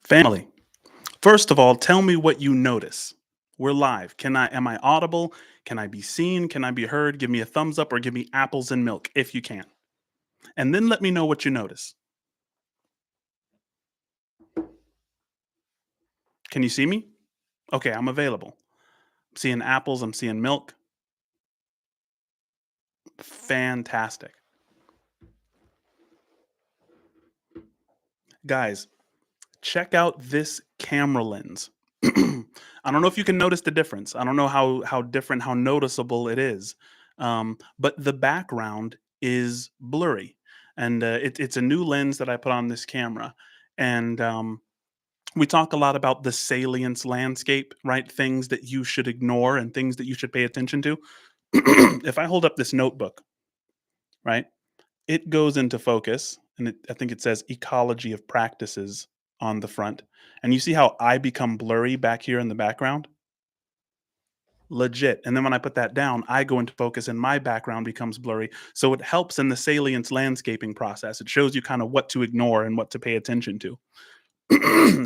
Family. First of all, tell me what you notice. We're live. Am I audible? Can I be seen? Can I be heard? Give me a thumbs up or give me apples and milk if you can. And then let me know what you notice. Can you see me? Okay, I'm available. I'm seeing apples, I'm seeing milk. Fantastic. Guys, check out this camera lens. I don't know if you can notice the difference. I don't know how different, how noticeable it is. But the background is blurry, and it's a new lens that I put on this camera. And we talk a lot about the salience landscape, right? Things that you should ignore and things that you should pay attention to. If I hold up this notebook, right? It goes into focus, and I think it says ecology of practices on the front. And you see how I become blurry back here in the background? Legit. And then when I put that down, I go into focus and my background becomes blurry. So it helps in the salience landscaping process. It shows you kind of what to ignore and what to pay attention to.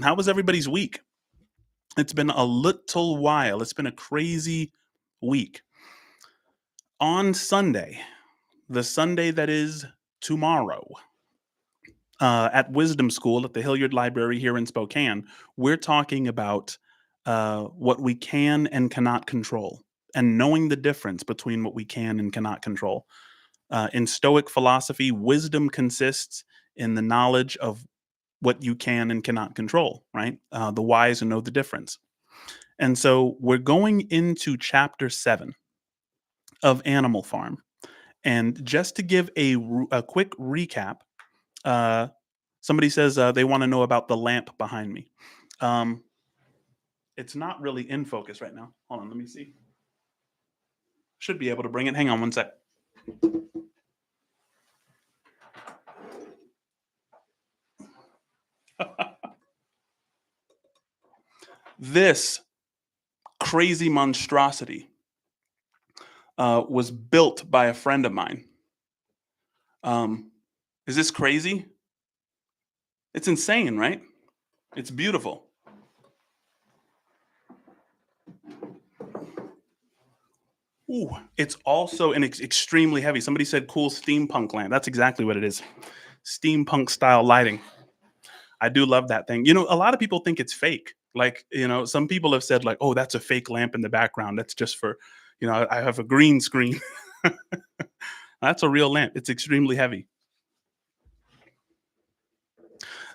How was everybody's week? It's been a little while. It's been a crazy week. On Sunday, the Sunday that is tomorrow, at Wisdom School at the Hilliard Library here in Spokane, we're talking about what we can and cannot control, and knowing the difference between what we can and cannot control. In Stoic philosophy, wisdom consists in the knowledge of what you can and cannot control, right? The wise know the difference. And so we're going into chapter 7 of Animal Farm. And just to give a quick recap, uh, somebody says they want to know about the lamp behind me. Um, it's not really in focus right now. Hold on, let me see. Should be able to bring it. Hang on one sec. This crazy monstrosity was built by a friend of mine. Um, is this crazy? It's insane, right? It's beautiful. Ooh, it's also extremely heavy. Somebody said cool steampunk lamp. That's exactly what it is. Steampunk style lighting. I do love that thing. A lot of people think it's fake. Like, some people have said like, "Oh, that's a fake lamp in the background. That's just for, I have a green screen." That's a real lamp. It's extremely heavy.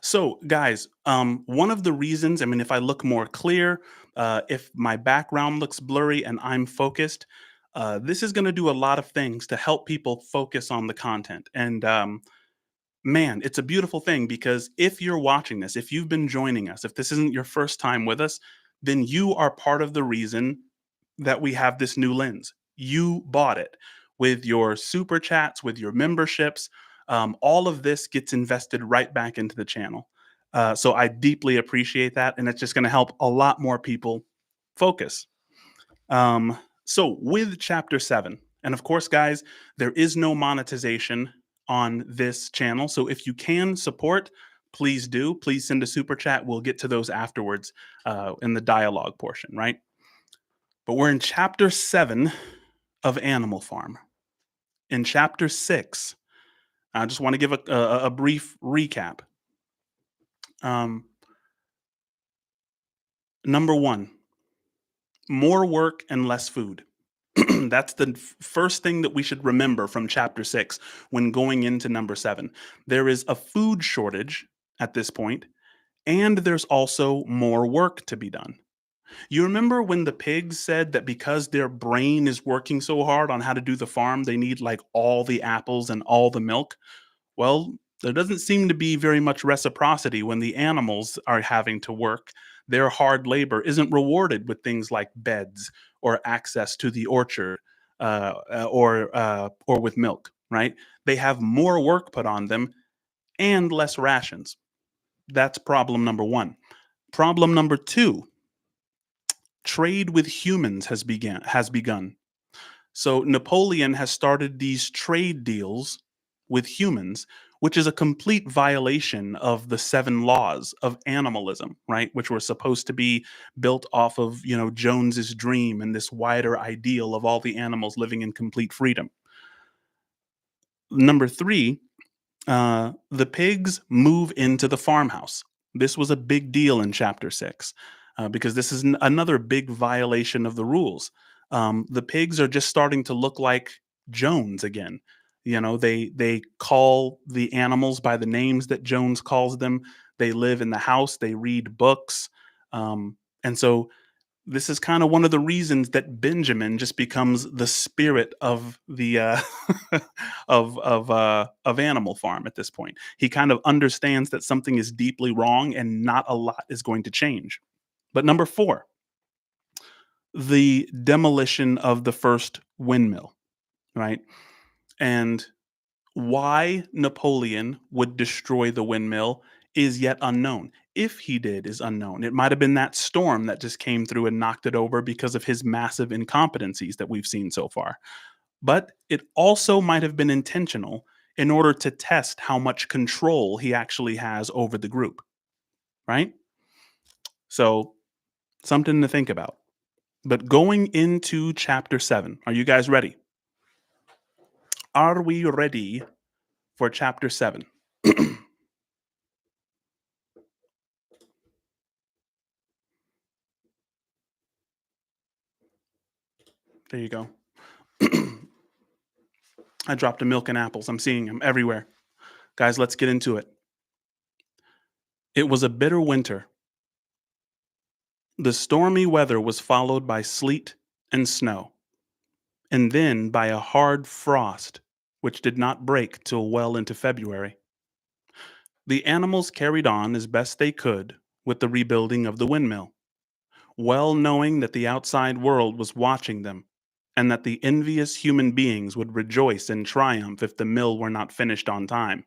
So, guys, one of the reasons, I mean, if I look more clear, if my background looks blurry and I'm focused, this is going to do a lot of things to help people focus on the content. And man, it's a beautiful thing because if you're watching this, if you've been joining us, if this isn't your first time with us, then you are part of the reason that we have this new lens. You bought it with your super chats, with your memberships. All of this gets invested right back into the channel. So I deeply appreciate that. And it's just going to help a lot more people focus. So with chapter 7, and of course, guys, there is no monetization on this channel. So if you can support, please do. Please send a super chat. We'll get to those afterwards in the dialogue portion, right? But we're in chapter 7 of Animal Farm. In chapter 6, I just want to give a brief recap. Um, Number 1, more work and less food. That's the first thing that we should remember from chapter 6 when going into number 7. There is a food shortage at this point, and there's also more work to be done. You remember when the pigs said that because their brain is working so hard on how to do the farm, they need like all the apples and all the milk? Well, there doesn't seem to be very much reciprocity when the animals are having to work. Their hard labor isn't rewarded with things like beds or access to the orchard or with milk, right? They have more work put on them and less rations. That's problem number 1. Problem number 2, trade with humans has begun. So Napoleon has started these trade deals with humans, which is a complete violation of the seven laws of animalism, right? Which were supposed to be built off of, Jones's dream and this wider ideal of all the animals living in complete freedom. Number three, the pigs move into the farmhouse. This was a big deal in chapter six because this is another big violation of the rules. The pigs are just starting to look like Jones again. They call the animals by the names that Jones calls them. They live in the house. They read books, and so this is kind of one of the reasons that Benjamin just becomes the spirit of the of Animal Farm at this point. He kind of understands that something is deeply wrong and not a lot is going to change. But number 4, the demolition of the first windmill, right? And why Napoleon would destroy the windmill is yet unknown. If he did is unknown. It might have been that storm that just came through and knocked it over because of his massive incompetencies that we've seen so far. But it also might have been intentional in order to test how much control he actually has over the group, right? So, something to think about. But going into chapter 7, are you guys ready? Are we ready for chapter 7? There you go. I dropped a milk and apples. I'm seeing them everywhere. Guys, let's get into it. It was a bitter winter. The stormy weather was followed by sleet and snow, and then by a hard frost, which did not break till well into February. The animals carried on as best they could with the rebuilding of the windmill, well knowing that the outside world was watching them, and that the envious human beings would rejoice and triumph if the mill were not finished on time.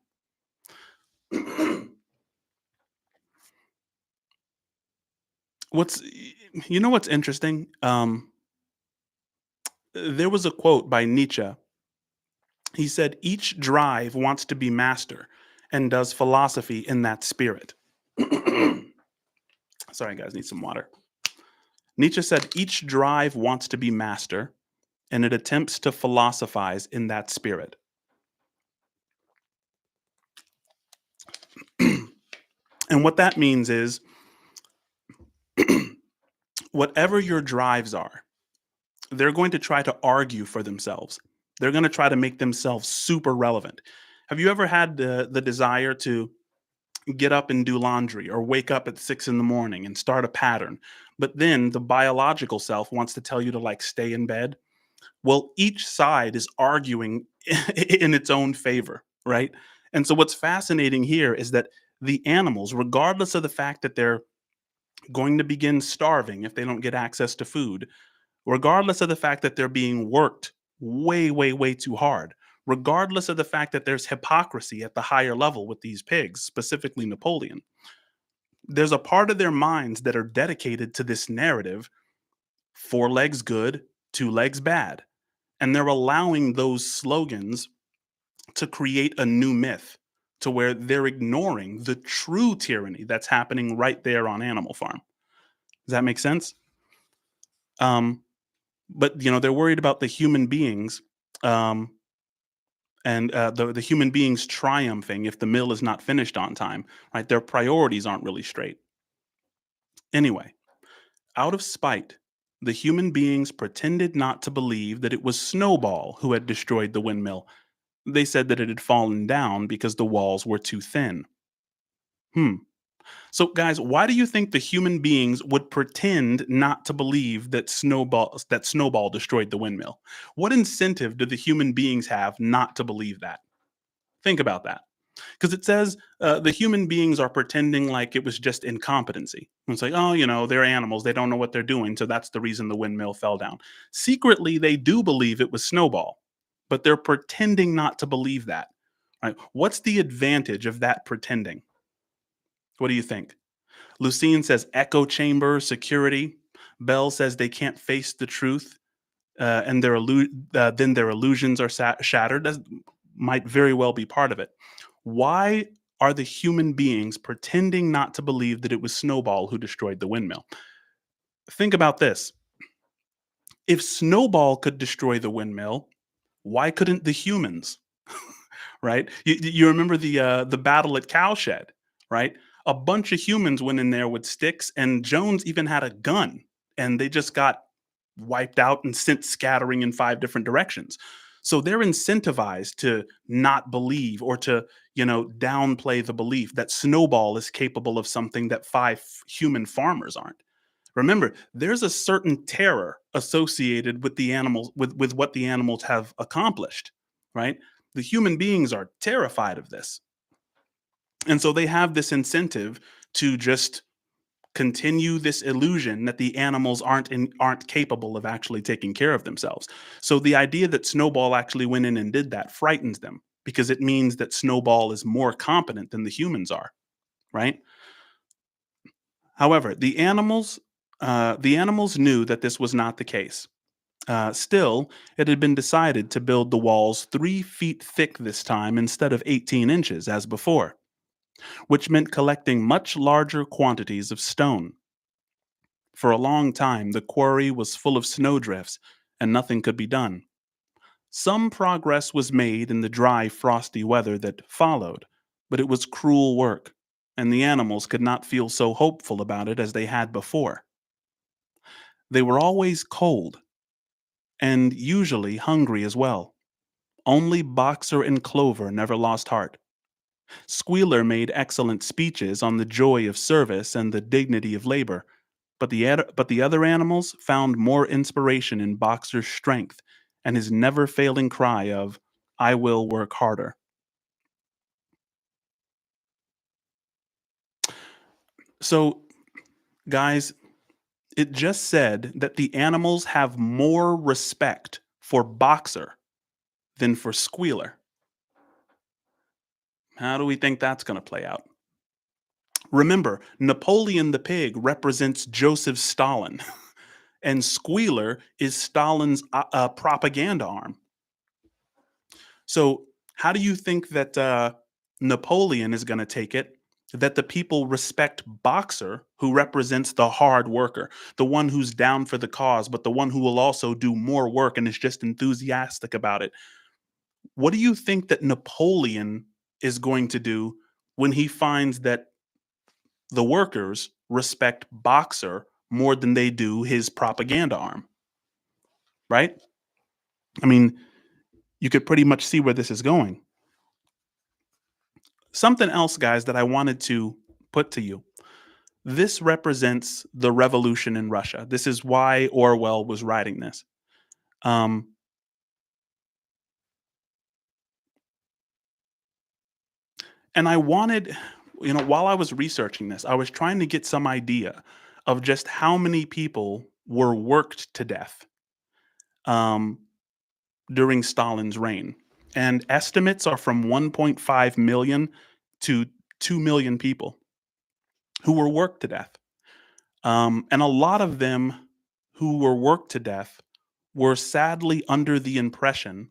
What's what's interesting? There was a quote by Nietzsche. He said, "Each drive wants to be master and does philosophy in that spirit." Sorry, guys, need some water. Nietzsche said, "Each drive wants to be master and it attempts to philosophize in that spirit." And what that means is whatever your drives are, they're going to try to argue for themselves. They're going to try to make themselves super relevant. Have you ever had the desire to get up and do laundry or wake up at 6 in the morning and start a pattern? But then the biological self wants to tell you to like stay in bed. Well, each side is arguing in its own favor, right? And so what's fascinating here is that the animals, regardless of the fact that they're going to begin starving if they don't get access to food, regardless of the fact that they're being worked way, way, way too hard, regardless of the fact that there's hypocrisy at the higher level with these pigs, specifically Napoleon, there's a part of their minds that are dedicated to this narrative: four legs good, two legs bad. And they're allowing those slogans to create a new myth to where they're ignoring the true tyranny that's happening right there on Animal Farm. Does that make sense? Um, but they're worried about the human beings, um, and the human beings triumphing if the mill is not finished on time. Right? Their priorities aren't really straight. Anyway, out of spite, the human beings pretended not to believe that it was Snowball who had destroyed the windmill. They said that it had fallen down because the walls were too thin. Hmm. So, guys, why do you think the human beings would pretend not to believe that Snowball destroyed the windmill? What incentive do the human beings have not to believe that? Think about that. Because it says the human beings are pretending like it was just incompetency. It's like, oh, they're animals. They don't know what they're doing. So that's the reason the windmill fell down. Secretly, they do believe it was Snowball, but they're pretending not to believe that. Right? What's the advantage of that pretending? What do you think? Lucine says echo chamber security. Bell says they can't face the truth, and then their illusions are shattered. might very well be part of it. Why are the human beings pretending not to believe that it was Snowball who destroyed the windmill? Think about this. If Snowball could destroy the windmill, why couldn't the humans? Right? You remember the battle at Cowshed, right? A bunch of humans went in there with sticks, and Jones even had a gun, and they just got wiped out and sent scattering in 5 different directions. So they're incentivized to not believe or to, downplay the belief that Snowball is capable of something that human farmers aren't. Remember, there's a certain terror associated with the animals, with what the animals have accomplished, right? The human beings are terrified of this. And so they have this incentive to just continue this illusion that the animals aren't capable of actually taking care of themselves. So the idea that Snowball actually went in and did that frightens them because it means that Snowball is more competent than the humans are, right? However, the animals knew that this was not the case. Still, it had been decided to build the walls 3 feet thick this time instead of 18 inches as before, which meant collecting much larger quantities of stone. For a long time, the quarry was full of snowdrifts, and nothing could be done. Some progress was made in the dry, frosty weather that followed, but it was cruel work, and the animals could not feel so hopeful about it as they had before. They were always cold, and usually hungry as well. Only Boxer and Clover never lost heart. Squealer made excellent speeches on the joy of service and the dignity of labor, but the other animals found more inspiration in Boxer's strength and his never failing cry of, "I will work harder." So, guys, it just said that the animals have more respect for Boxer than for Squealer. How do we think that's going to play out? Remember, Napoleon the pig represents Joseph Stalin, and Squealer is Stalin's propaganda arm. So, how do you think that Napoleon is going to take it? That the people respect Boxer, who represents the hard worker, the one who's down for the cause, but the one who will also do more work and is just enthusiastic about it. What do you think that Napoleon is going to do when he finds that the workers respect Boxer more than they do his propaganda arm, right? I mean, you could pretty much see where this is going. Something else, guys, that I wanted to put to you. This represents the revolution in Russia. This is why Orwell was writing this. Um, and I wanted, while I was researching this, I was trying to get some idea of just how many people were worked to death um, during Stalin's reign. And estimates are from 1.5 million to 2 million people who were worked to death. And a lot of them who were worked to death were sadly under the impression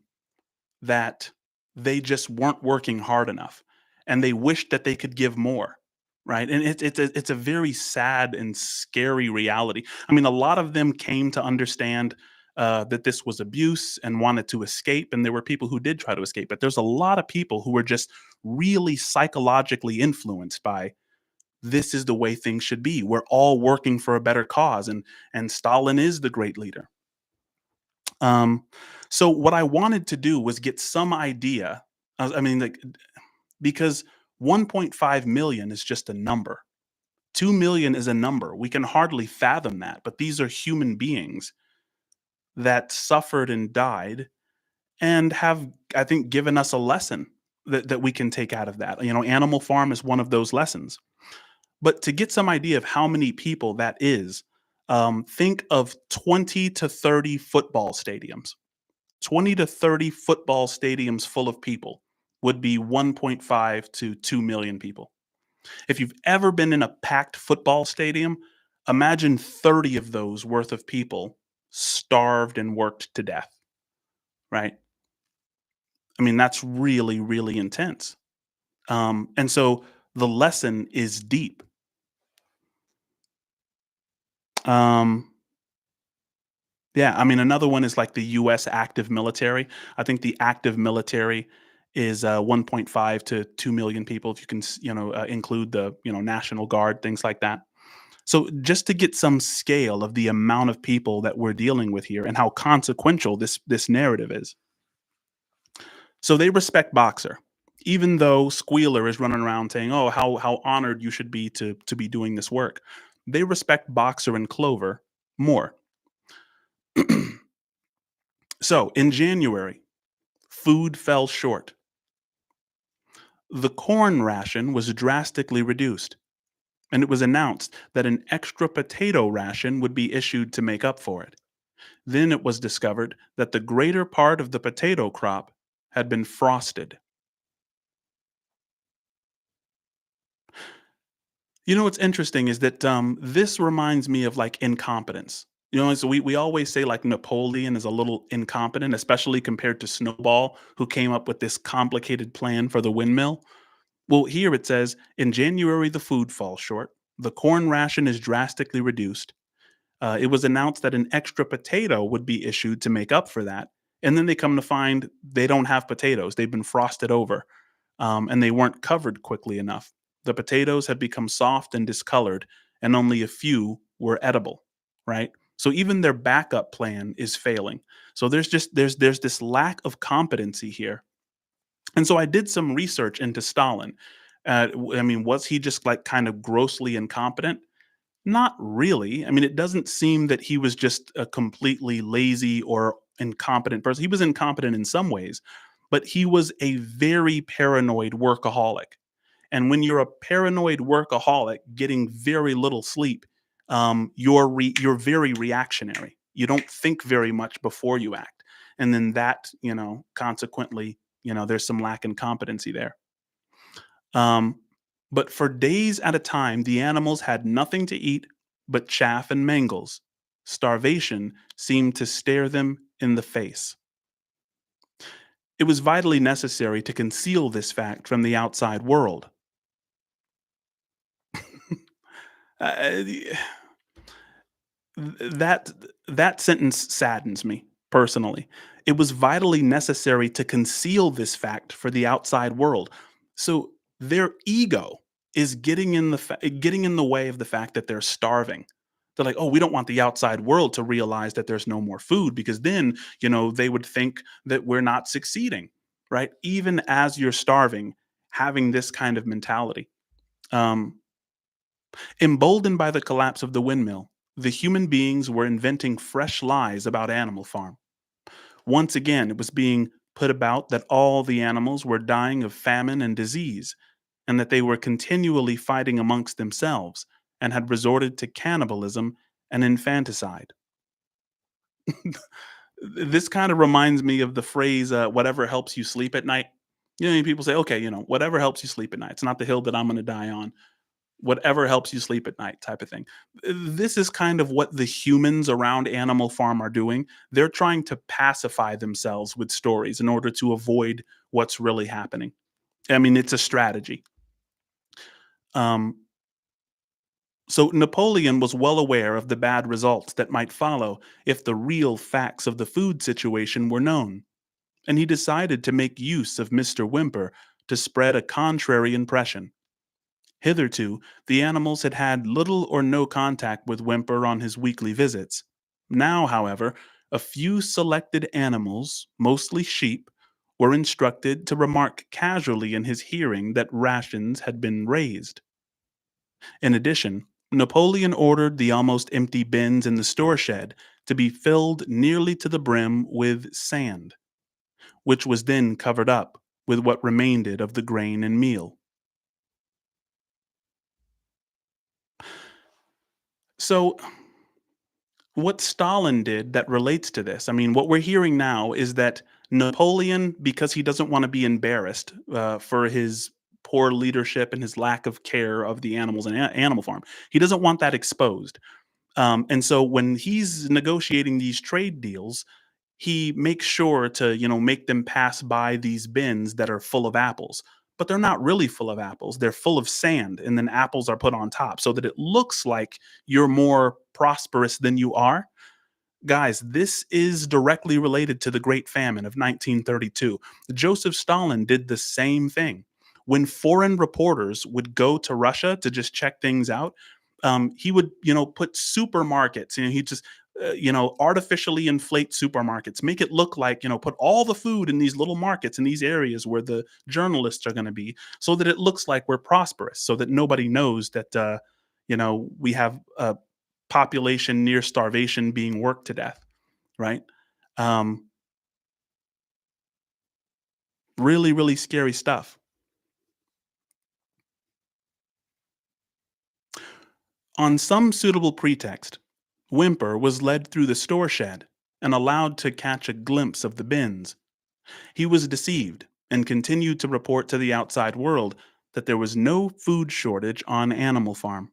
that they just weren't working hard enough and they wished that they could give more. Right. And it's a very sad and scary reality. I mean, a lot of them came to understand that this was abuse and wanted to escape. And there were people who did try to escape. But there's a lot of people who were just really psychologically influenced by this is the way things should be. We're all working for a better cause, and Stalin is the great leader. Um, so what I wanted to do was get some idea. I mean, like, because 1.5 million is just a number. 2 million is a number. We can hardly fathom that, but these are human beings that suffered and died and have, I think, given us a lesson that we can take out of that. Animal Farm is one of those lessons. But to get some idea of how many people that is, think of 20 to 30 football stadiums. 20 to 30 football stadiums full of people would be 1.5 to 2 million people. If you've ever been in a packed football stadium, imagine 30 of those worth of people starved and worked to death, right? I mean, that's really, really intense. And so the lesson is deep. Um, yeah, I mean, another one is like the US active military. I think the active military is 1.5 to 2 million people if you can, include the, National Guard, things like that. So just to get some scale of the amount of people that we're dealing with here and how consequential this narrative is. So they respect Boxer, even though Squealer is running around saying, "Oh, how honored you should be to be doing this work." They respect Boxer and Clover more. So in January, food fell short. The corn ration was drastically reduced, and it was announced that an extra potato ration would be issued to make up for it. Then it was discovered that the greater part of the potato crop had been frosted. You know what's interesting is that this reminds me of like incompetence. So we always say like Napoleon is a little incompetent, especially compared to Snowball, who came up with this complicated plan for the windmill. Well, here it says in January, the food falls short. The corn ration is drastically reduced. It was announced that an extra potato would be issued to make up for that. And then they come to find they don't have potatoes. They've been frosted over, and they weren't covered quickly enough. The potatoes had become soft and discolored, and only a few were edible, right? So even their backup plan is failing. So there's this lack of competency here. And so I did some research into Stalin. I mean, was he just like kind of grossly incompetent? Not really. I mean, it doesn't seem that he was just a completely lazy or incompetent person. He was incompetent in some ways, but he was a very paranoid workaholic. And when you're a paranoid workaholic getting very little sleep, you're very reactionary. You don't think very much before you act. And then that, consequently, there's some lack in competency there. Um, but for days at a time, the animals had nothing to eat but chaff and mangles. Starvation seemed to stare them in the face. It was vitally necessary to conceal this fact from the outside world. Uh, that that sentence saddens me personally. It was vitally necessary to conceal this fact for the outside world. So their ego is getting in the way of the fact that they're starving. They're like, "Oh, we don't want the outside world to realize that there's no more food because then, they would think that we're not succeeding." Right? Even as you're starving, having this kind of mentality. Um, Emboldened by the collapse of the windmill, the human beings were inventing fresh lies about Animal Farm. Once again, it was being put about that all the animals were dying of famine and disease, and that they were continually fighting amongst themselves and had resorted to cannibalism and infanticide. This kind of reminds me of the phrase, whatever helps you sleep at night. People say, okay, whatever helps you sleep at night. It's not the hill that I'm going to die on. Whatever helps you sleep at night type of thing. This is kind of what the humans around Animal Farm are doing. They're trying to pacify themselves with stories in order to avoid what's really happening. I mean, it's a strategy. Um, so Napoleon was well aware of the bad results that might follow if the real facts of the food situation were known, and he decided to make use of Mr. Whymper to spread a contrary impression. Hitherto, the animals had had little or no contact with Whymper on his weekly visits. Now, however, a few selected animals, mostly sheep, were instructed to remark casually in his hearing that rations had been raised. In addition, Napoleon ordered the almost empty bins in the store shed to be filled nearly to the brim with sand, which was then covered up with what remained of the grain and meal. So, what Stalin did that relates to this. I mean, what we're hearing now is that Napoleon, because he doesn't want to be embarrassed for his poor leadership and his lack of care of the animals in Animal Farm, he doesn't want that exposed. And so when he's negotiating these trade deals, he makes sure to, make them pass by these bins that are full of apples. But they're not really full of apples. They're full of sand, and then apples are put on top so that it looks like you're more prosperous than you are. Guys, this is directly related to the Great Famine of 1932. Joseph Stalin did the same thing. When foreign reporters would go to Russia to just check things out, he would, put supermarkets. He just, artificially inflate supermarkets, make it look like, put all the food in these little markets in these areas where the journalists are going to be, so that it looks like we're prosperous, so that nobody knows that, we have a population near starvation being worked to death, right? Um, Really, really scary stuff. On some suitable pretext, Whymper was led through the store shed and allowed to catch a glimpse of the bins. He was deceived and continued to report to the outside world that there was no food shortage on Animal Farm.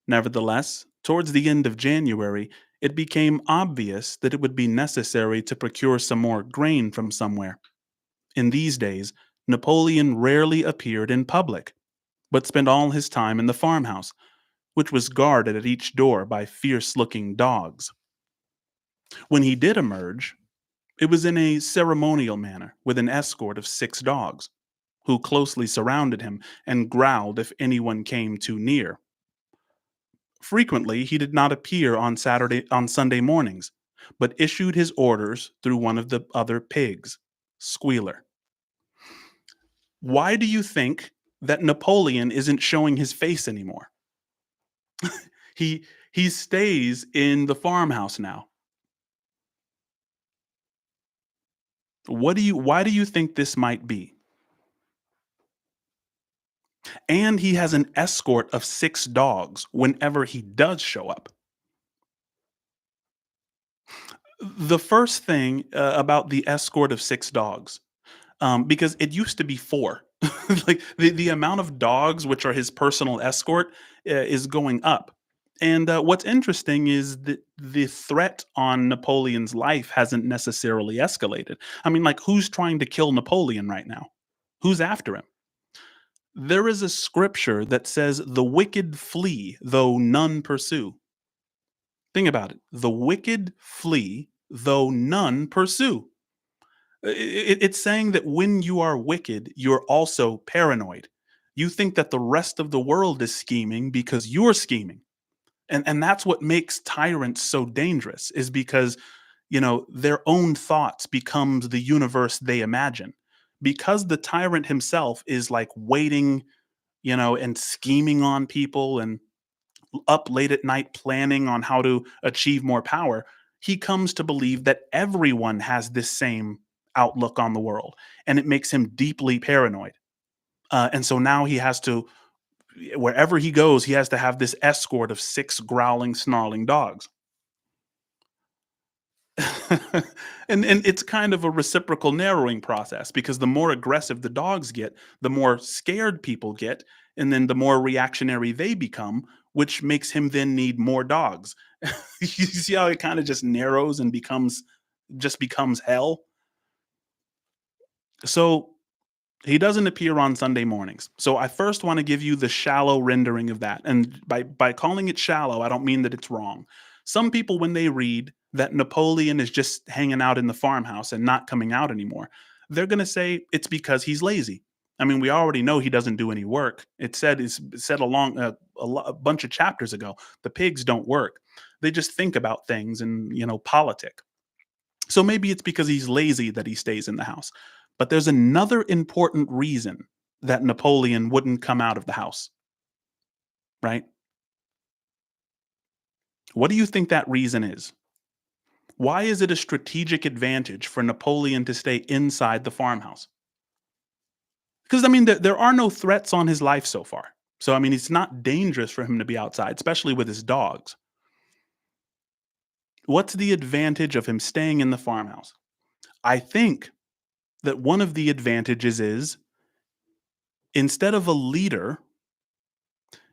Nevertheless, towards the end of January, it became obvious that it would be necessary to procure some more grain from somewhere. In these days, Napoleon rarely appeared in public, but spent all his time in the farmhouse, which was guarded at each door by fierce looking dogs. When he did emerge, it was in a ceremonial manner with an escort of 6 dogs, who closely surrounded him and growled if anyone came too near. Frequently, he did not appear on Sunday mornings, but issued his orders through one of the other pigs, Squealer. Why do you think that Napoleon isn't showing his face anymore? He stays in the farmhouse now. Why do you think this might be? And he has an escort of 6 dogs whenever he does show up. The first thing about the escort of 6 dogs, because it used to be four. Like the amount of dogs which are his personal escort is going up. And what's interesting is that the threat on Napoleon's life hasn't necessarily escalated. I mean, like, who's trying to kill Napoleon right now? Who's after him? There is a scripture that says, "The wicked flee, though none pursue." Think about it. The wicked flee, though none pursue. It's saying that when you are wicked, you're also paranoid. You think that the rest of the world is scheming because you're scheming. And that's what makes tyrants so dangerous, is because, their own thoughts becomes the universe they imagine. Because the tyrant himself is like waiting, and scheming on people and up late at night planning on how to achieve more power, he comes to believe that everyone has this same outlook on the world, and it makes him deeply paranoid. And so now he has to, wherever he goes, he has to have this escort of 6 growling, snarling dogs. And it's kind of a reciprocal narrowing process, because the more aggressive the dogs get, the more scared people get, and then the more reactionary they become, which makes him then need more dogs. You see how it kind of just narrows and becomes hell. So he doesn't appear on Sunday mornings. So I first want to give you the shallow rendering of that. And by calling it shallow, I don't mean that it's wrong. Some people, when they read that Napoleon is just hanging out in the farmhouse and not coming out anymore, they're going to say it's because he's lazy. I mean, we already know he doesn't do any work. It's said along a bunch of chapters ago. The pigs don't work. They just think about things and, politic. So maybe it's because he's lazy that he stays in the house. But there's another important reason that Napoleon wouldn't come out of the house, right? What do you think that reason is? Why is it a strategic advantage for Napoleon to stay inside the farmhouse? Because, I mean, there are no threats on his life so far. So, I mean, it's not dangerous for him to be outside, especially with his dogs. What's the advantage of him staying in the farmhouse? I think that one of the advantages is, instead of a leader,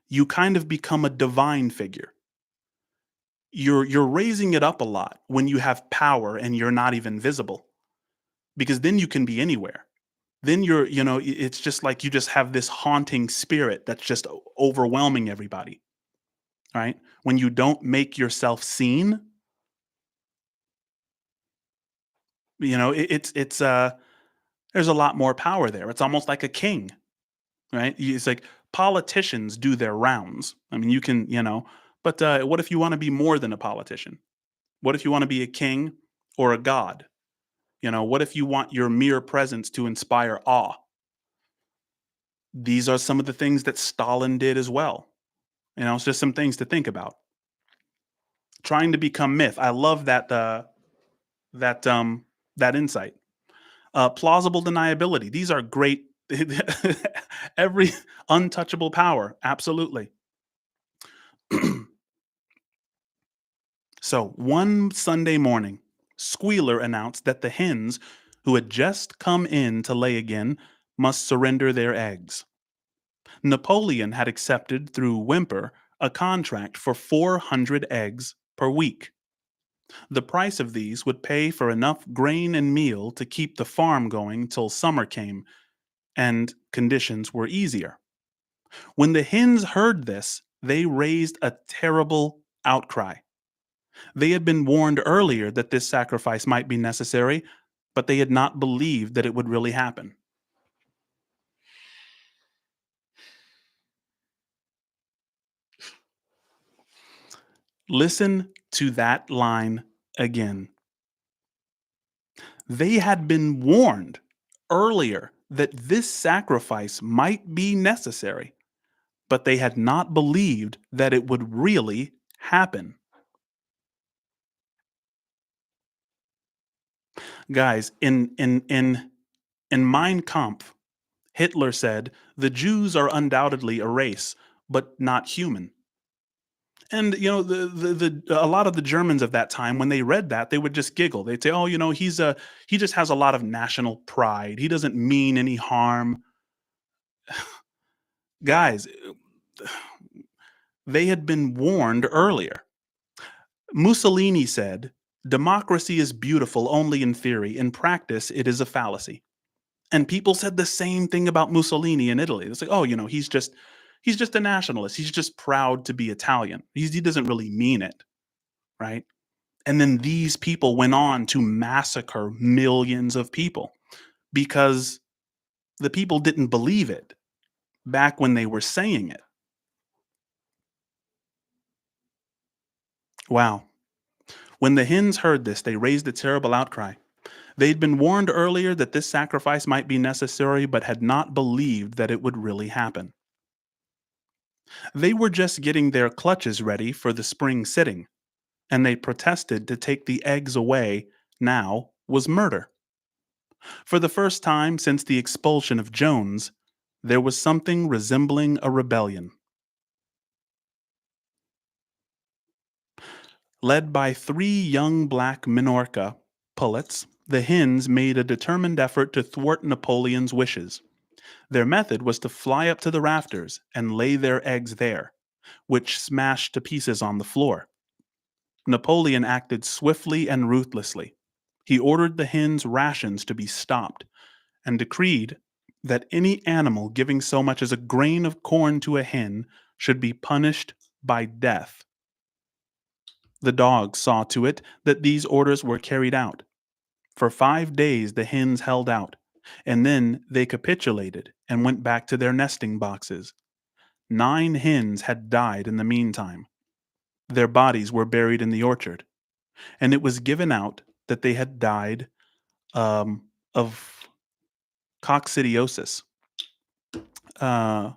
you kind of become a divine figure. You're raising it up a lot when you have power and you're not even visible, because then you can be anywhere. Then it's just like you just have this haunting spirit that's just overwhelming everybody, right? When you don't make yourself seen, there's a lot more power there. It's almost like a king, right? It's like politicians do their rounds. I mean, you can, but what if you want to be more than a politician? What if you want to be a king or a god? What if you want your mere presence to inspire awe? These are some of the things that Stalin did as well. It's just some things to think about. Trying to become myth. I love that that insight. Plausible deniability. These are great. Every untouchable power. Absolutely. So one Sunday morning, Squealer announced that the hens who had just come in to lay again must surrender their eggs. Napoleon had accepted through Whimper a contract for 400 eggs per week. The price of these would pay for enough grain and meal to keep the farm going till summer came and conditions were easier. When the hens heard this, they raised a terrible outcry. They had been warned earlier that this sacrifice might be necessary, but they had not believed that it would really happen. Listen to that line again. They had been warned earlier that this sacrifice might be necessary, but they had not believed that it would really happen. Guys, in Mein Kampf, Hitler said, "The Jews are undoubtedly a race, but not human." And a lot of the Germans of that time, when they read that, they would just giggle. They'd say, "Oh, he just has a lot of national pride. He doesn't mean any harm." Guys, they had been warned earlier. Mussolini said, "Democracy is beautiful only in theory. In practice, it is a fallacy." And people said the same thing about Mussolini in Italy. It's like, "Oh, he's just a nationalist. He's just proud to be Italian. He doesn't really mean it." Right? And then these people went on to massacre millions of people because the people didn't believe it back when they were saying it. Wow. When the hens heard this, they raised a terrible outcry. They'd been warned earlier that this sacrifice might be necessary, but had not believed that it would really happen. They were just getting their clutches ready for the spring sitting, and they protested to take the eggs away now was murder. For the first time since the expulsion of Jones, there was something resembling a rebellion. Led by three young black Minorca pullets, the hens made a determined effort to thwart Napoleon's wishes. Their method was to fly up to the rafters and lay their eggs there, which smashed to pieces on the floor. Napoleon acted swiftly and ruthlessly. He ordered the hens' rations to be stopped and decreed that any animal giving so much as a grain of corn to a hen should be punished by death. The dogs saw to it that these orders were carried out. For 5 days the hens held out, and then they capitulated and went back to their nesting boxes. 9 hens had died in the meantime. Their bodies were buried in the orchard, and it was given out that they had died of coccidiosis. Uh,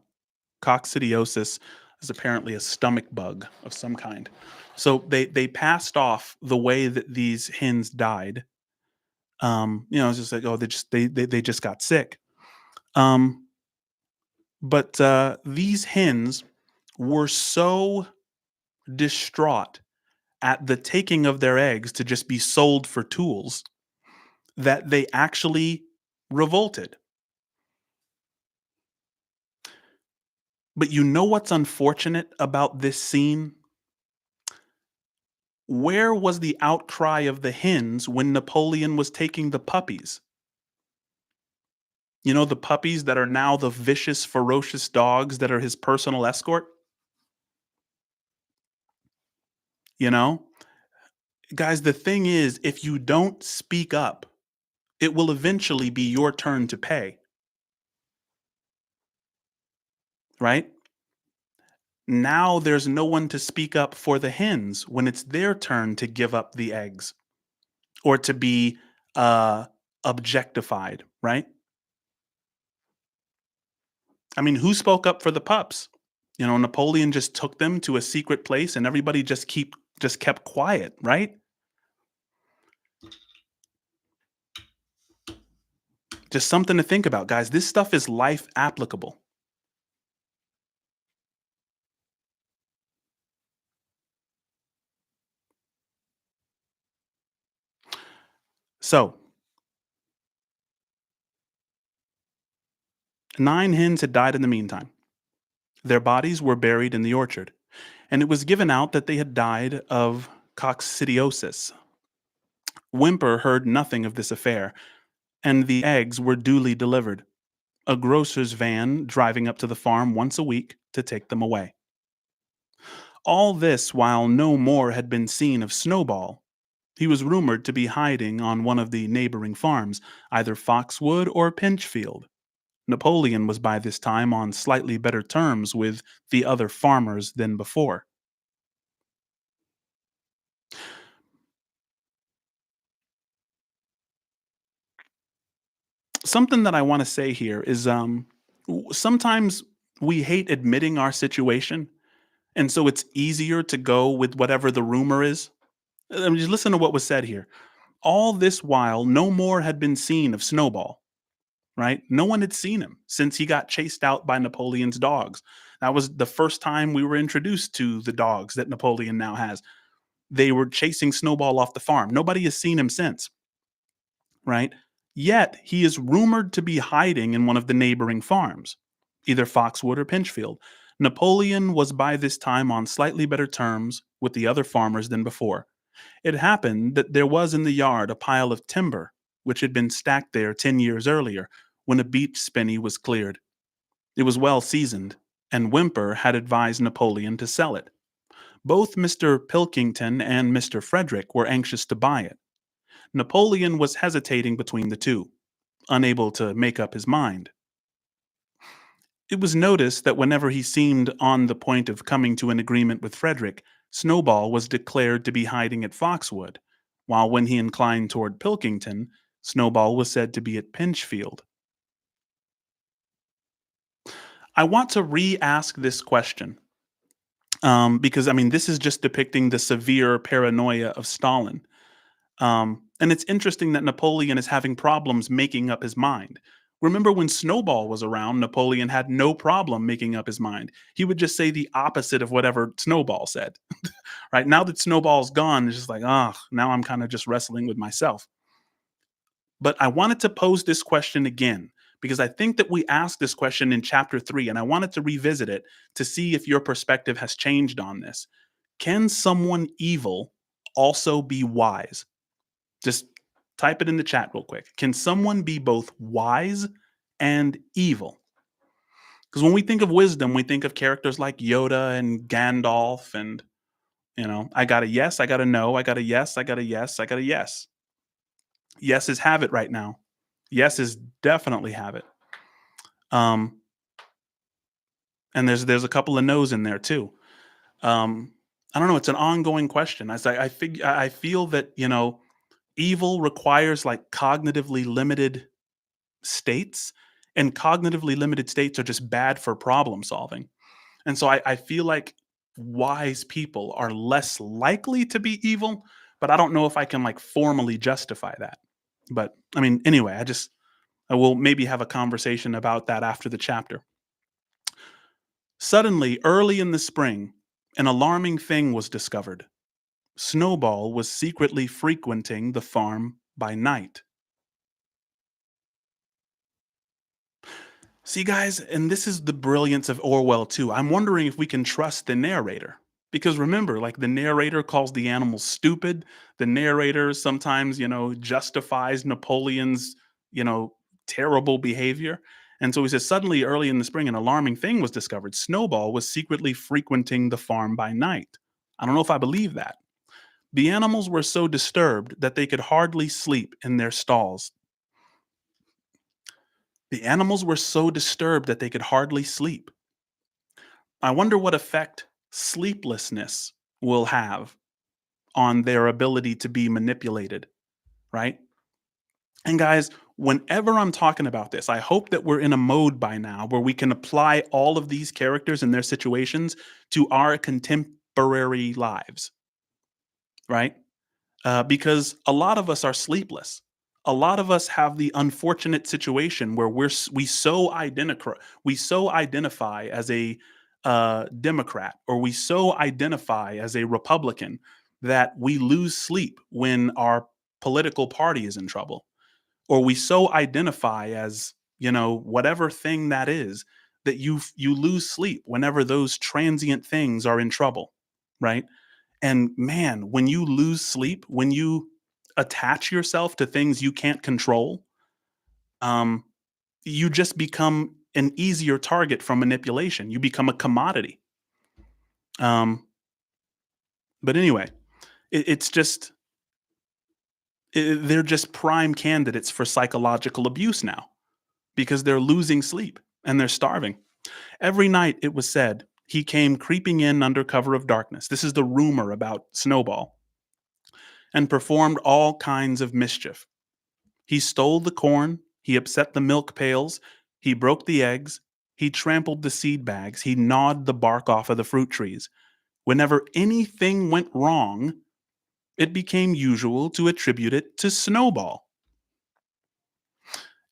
Coccidiosis is apparently a stomach bug of some kind. So they passed off the way that these hens died. It's just like, oh, they just got sick. Um, but these hens were so distraught at the taking of their eggs to just be sold for tools that they actually revolted. But you know what's unfortunate about this scene? Where was the outcry of the hens when Napoleon was taking the puppies? You know, the puppies that are now the vicious, ferocious dogs that are his personal escort? You know? Guys, the thing is, if you don't speak up, it will eventually be your turn to pay, right? Now there's no one to speak up for the hens when it's their turn to give up the eggs or to be uh, objectified, right? I mean, who spoke up for the pups? You know, Napoleon just took them to a secret place and everybody just kept quiet, right? Just something to think about, guys. This stuff is life applicable. So, 9 hens had died in the meantime. Their bodies were buried in the orchard, and it was given out that they had died of coccidiosis. Whymper heard nothing of this affair, and the eggs were duly delivered, a grocer's van driving up to the farm once a week to take them away. All this while no more had been seen of Snowball. He was rumored to be hiding on one of the neighboring farms, either Foxwood or Pinchfield. Napoleon was by this time on slightly better terms with the other farmers than before. Something that I want to say here is sometimes we hate admitting our situation, and so it's easier to go with whatever the rumor is. I mean, just listen to what was said here. All this while, no more had been seen of Snowball, right? No one had seen him since he got chased out by Napoleon's dogs. That was the first time we were introduced to the dogs that Napoleon now has. They were chasing Snowball off the farm. Nobody has seen him since, right? Yet he is rumored to be hiding in one of the neighboring farms, either Foxwood or Pinchfield. Napoleon was by this time on slightly better terms with the other farmers than before. It happened that there was in the yard a pile of timber which had been stacked there 10 years earlier when a beech spinney was cleared. It was well seasoned, and Whymper had advised Napoleon to sell it. Both Mr. Pilkington and Mr. Frederick were anxious to buy it. Napoleon was hesitating between the two, unable to make up his mind. It was noticed that whenever he seemed on the point of coming to an agreement with Frederick, Snowball was declared to be hiding at Foxwood, while when he inclined toward Pilkington, Snowball was said to be at Pinchfield. I want to re ask this question because, I mean, this is just depicting the severe paranoia of Stalin. And it's interesting that Napoleon is having problems making up his mind. Remember when Snowball was around, Napoleon had no problem making up his mind. He would just say the opposite of whatever Snowball said. Right now that Snowball's gone, it's just like, ah, now I'm kind of just wrestling with myself. But I wanted to pose this question again because I think that we asked this question in chapter 3, and I wanted to revisit it to see if your perspective has changed on this. Can someone evil also be wise? Just type it in the chat real quick. Can someone be both wise and evil? Because when we think of wisdom, we think of characters like Yoda and Gandalf, and I got a yes, I got a no, I got a yes, I got a yes, I got a yes. Yeses have it right now. Yeses definitely have it. Um, and there's a couple of no's in there too. Um, I don't know. It's an ongoing question. I feel that evil requires like cognitively limited states, and cognitively limited states are just bad for problem solving. And so I feel like wise people are less likely to be evil, but I don't know if I can like formally justify that. But I mean, anyway, I will maybe have a conversation about that after the chapter. Suddenly, early in the spring, an alarming thing was discovered. Snowball was secretly frequenting the farm by night. See, guys, and this is the brilliance of Orwell, too. I'm wondering if we can trust the narrator. Because remember, like the narrator calls the animals stupid. The narrator sometimes, justifies Napoleon's, you know, terrible behavior. And so he says, suddenly early in the spring, an alarming thing was discovered. Snowball was secretly frequenting the farm by night. I don't know if I believe that. The animals were so disturbed that they could hardly sleep in their stalls. The animals were so disturbed that they could hardly sleep. I wonder what effect sleeplessness will have on their ability to be manipulated, right? And guys, whenever I'm talking about this, I hope that we're in a mode by now where we can apply all of these characters and their situations to our contemporary lives, right? Because a lot of us are sleepless. A lot of us have the unfortunate situation where we so identify as a Democrat, or we so identify as a Republican, that we lose sleep when our political party is in trouble, or we so identify as, whatever thing that is, that you lose sleep whenever those transient things are in trouble, right? And man, when you lose sleep, when you attach yourself to things you can't control, um, you just become an easier target for manipulation. You become a commodity. Um, but anyway, it's just they're just prime candidates for psychological abuse now because they're losing sleep and they're starving. Every night, it was said, he came creeping in under cover of darkness. This is the rumor about Snowball, and performed all kinds of mischief. He stole the corn, he upset the milk pails, he broke the eggs, he trampled the seed bags, he gnawed the bark off of the fruit trees. Whenever anything went wrong, it became usual to attribute it to Snowball.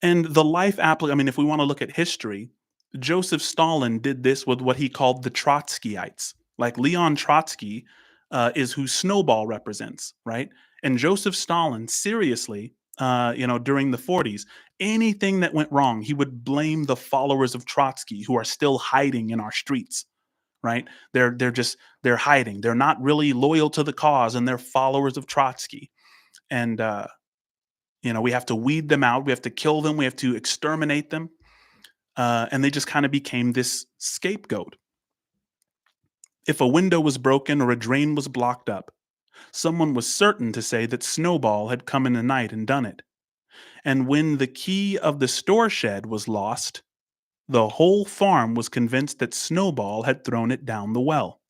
And the I mean, if we want to look at history, Joseph Stalin did this with what he called the Trotskyites. Like Leon Trotsky is who Snowball represents, right? And Joseph Stalin, seriously, during the 40s, anything that went wrong, he would blame the followers of Trotsky who are still hiding in our streets, right? They're hiding. They're not really loyal to the cause, and they're followers of Trotsky. And we have to weed them out. We have to kill them. We have to exterminate them. And they just kind of became this scapegoat. If a window was broken or a drain was blocked up, someone was certain to say that Snowball had come in the night and done it. And when the key of the store shed was lost, the whole farm was convinced that Snowball had thrown it down the well.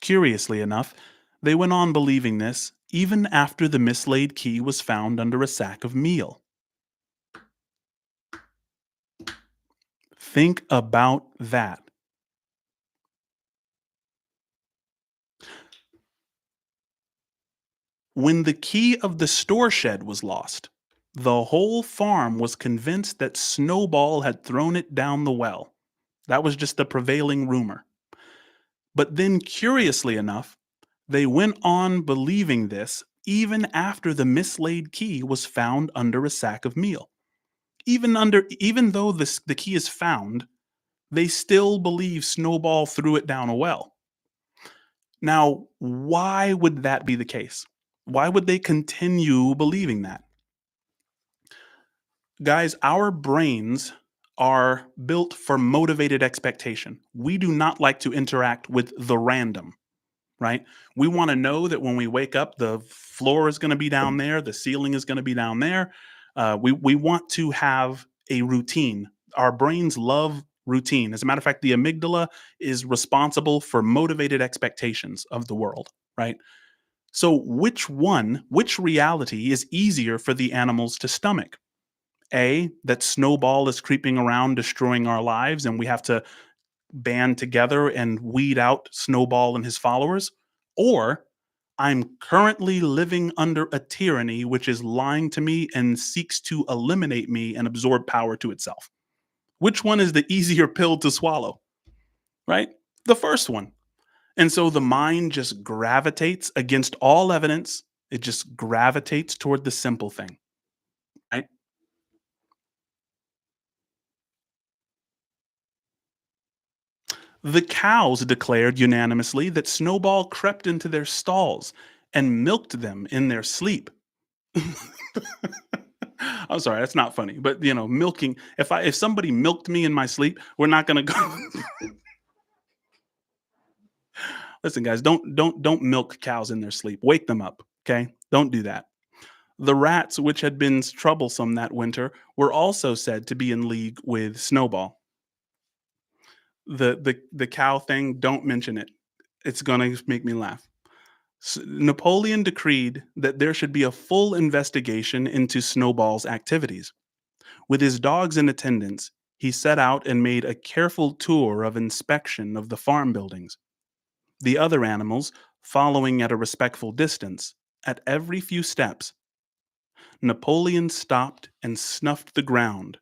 Curiously enough, they went on believing this even after the mislaid key was found under a sack of meal. Think about that. When the key of the store shed was lost, the whole farm was convinced that Snowball had thrown it down the well. That was just the prevailing rumor. But then, curiously enough, they went on believing this even after the mislaid key was found under a sack of meal. Even though the key is found, they still believe Snowball threw it down a well. Now, why would that be the case? Why would they continue believing that? Guys, our brains are built for motivated expectation. We do not like to interact with the random, right? We want to know that when we wake up, the floor is going to be down there, the ceiling is going to be down there. We want to have a routine. Our brains love routine. As a matter of fact, the amygdala is responsible for motivated expectations of the world, right? So, which reality is easier for the animals to stomach? A, that Snowball is creeping around destroying our lives and we have to band together and weed out Snowball and his followers, or I'm currently living under a tyranny which is lying to me and seeks to eliminate me and absorb power to itself. Which one is the easier pill to swallow? Right? The first one. And so the mind just gravitates against all evidence. It just gravitates toward the simple thing, right? The cows declared unanimously that Snowball crept into their stalls and milked them in their sleep. I'm sorry, that's not funny, but milking. If somebody milked me in my sleep, we're not gonna go. Listen, guys, don't milk cows in their sleep. Wake them up, okay? Don't do that. The rats, which had been troublesome that winter, were also said to be in league with Snowball. The cow thing, don't mention it. It's gonna make me laugh. Napoleon decreed that there should be a full investigation into Snowball's activities. With his dogs in attendance, he set out and made a careful tour of inspection of the farm buildings. The other animals following at a respectful distance. At every few steps, Napoleon stopped and snuffed the ground.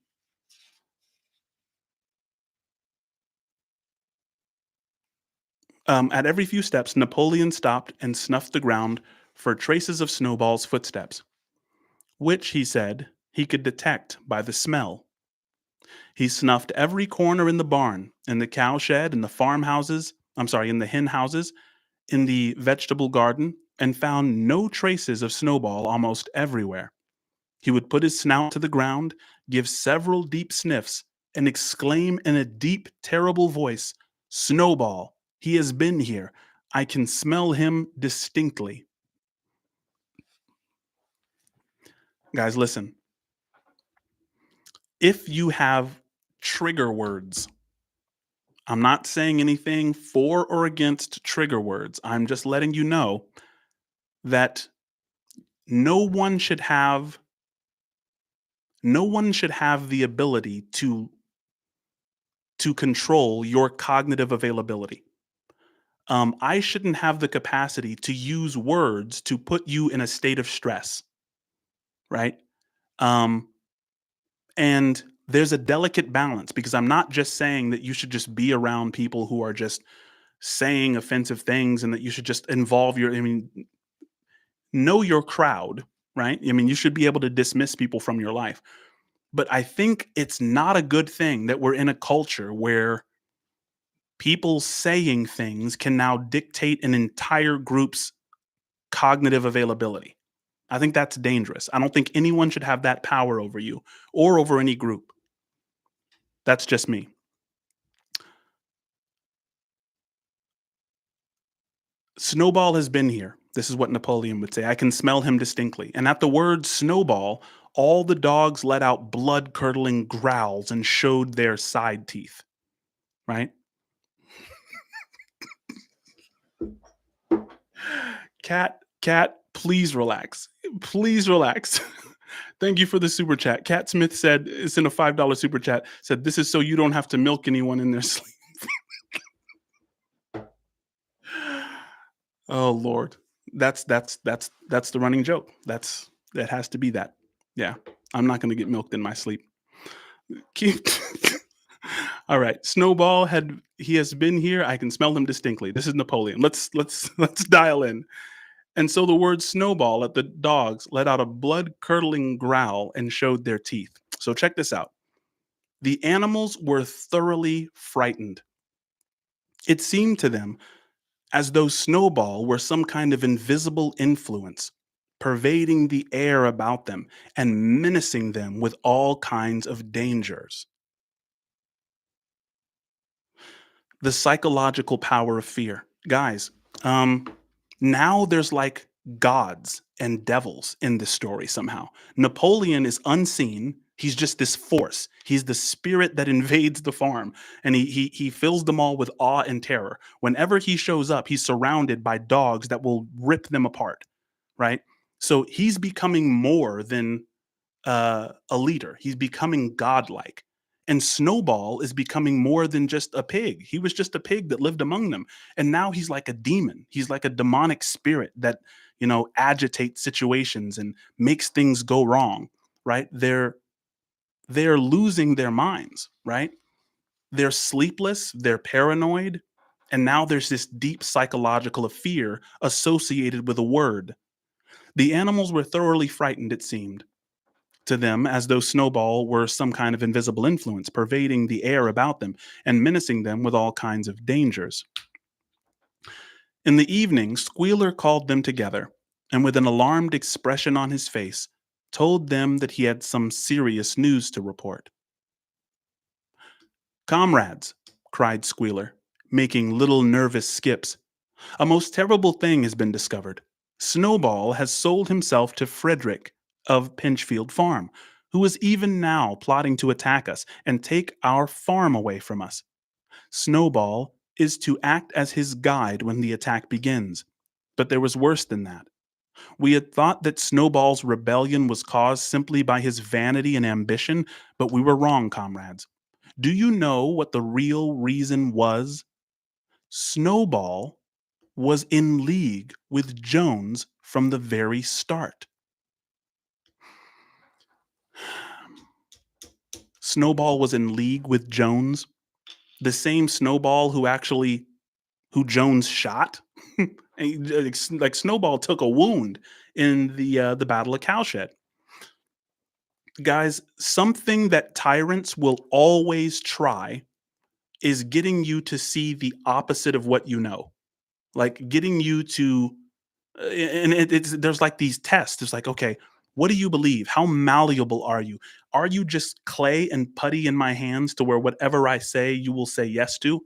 At every few steps, Napoleon stopped and snuffed the ground for traces of Snowball's footsteps, which, he said, he could detect by the smell. He snuffed every corner in the barn, in the cow shed, in the farmhouses, in the hen houses, in the vegetable garden, and found no traces of Snowball almost everywhere. He would put his snout to the ground, give several deep sniffs, and exclaim in a deep, terrible voice, "Snowball! He has been here. I can smell him distinctly." Guys, listen. If you have trigger words, I'm not saying anything for or against trigger words. I'm just letting you know that no one should have no one should have the ability to control your cognitive availability. I shouldn't have the capacity to use words to put you in a state of stress, right? Um, and there's a delicate balance because I'm not just saying that you should just be around people who are just saying offensive things and that you should just involve your, I mean, know your crowd, right? I mean, you should be able to dismiss people from your life. But I think it's not a good thing that we're in a culture where people saying things can now dictate an entire group's cognitive availability. I think that's dangerous. I don't think anyone should have that power over you or over any group. That's just me. Snowball has been here. This is what Napoleon would say. I can smell him distinctly. And at the word snowball, all the dogs let out blood curdling growls and showed their side teeth, right? Cat, please relax. Please relax. Thank you for the super chat. Cat Smith said, it's in a $5 super chat, said, this is so you don't have to milk anyone in their sleep. Oh Lord. That's the running joke. That has to be that. Yeah. I'm not gonna get milked in my sleep. Keep All right. Snowball had he has been here. I can smell him distinctly. This is Napoleon. Let's dial in. And so the word snowball at the dogs let out a blood curdling growl and showed their teeth. So check this out. The animals were thoroughly frightened. It seemed to them as though Snowball were some kind of invisible influence, pervading the air about them and menacing them with all kinds of dangers. The psychological power of fear. Guys, um, now there's like gods and devils in this story somehow. Napoleon is unseen. He's just this force. He's the spirit that invades the farm, and he fills them all with awe and terror. Whenever he shows up, he's surrounded by dogs that will rip them apart. Right. So he's becoming more than a leader. He's becoming godlike. And Snowball is becoming more than just a pig. He was just a pig that lived among them. And now he's like a demon. He's like a demonic spirit that, agitates situations and makes things go wrong, right? They're losing their minds, right? They're sleepless, they're paranoid, and now there's this deep psychological fear associated with a word. The animals were thoroughly frightened, it seemed. to them as though Snowball were some kind of invisible influence pervading the air about them and menacing them with all kinds of dangers. In the evening, Squealer called them together and, with an alarmed expression on his face, told them that he had some serious news to report. "Comrades," cried Squealer, making little nervous skips, "a most terrible thing has been discovered. Snowball has sold himself to Frederick of Pinchfield Farm, who is even now plotting to attack us and take our farm away from us. Snowball is to act as his guide when the attack begins. But there was worse than that. We had thought that Snowball's rebellion was caused simply by his vanity and ambition, but we were wrong, comrades. Do you know what the real reason was? Snowball was in league with Jones from the very start." Snowball was in league with Jones, the same Snowball who Jones shot. Like Snowball took a wound in the Battle of Cowshed. Guys, something that tyrants will always try is getting you to see the opposite of what you know. Like getting you to, and there's like these tests. It's like, okay, what do you believe? How malleable are you? Are you just clay and putty in my hands to where whatever I say, you will say yes to?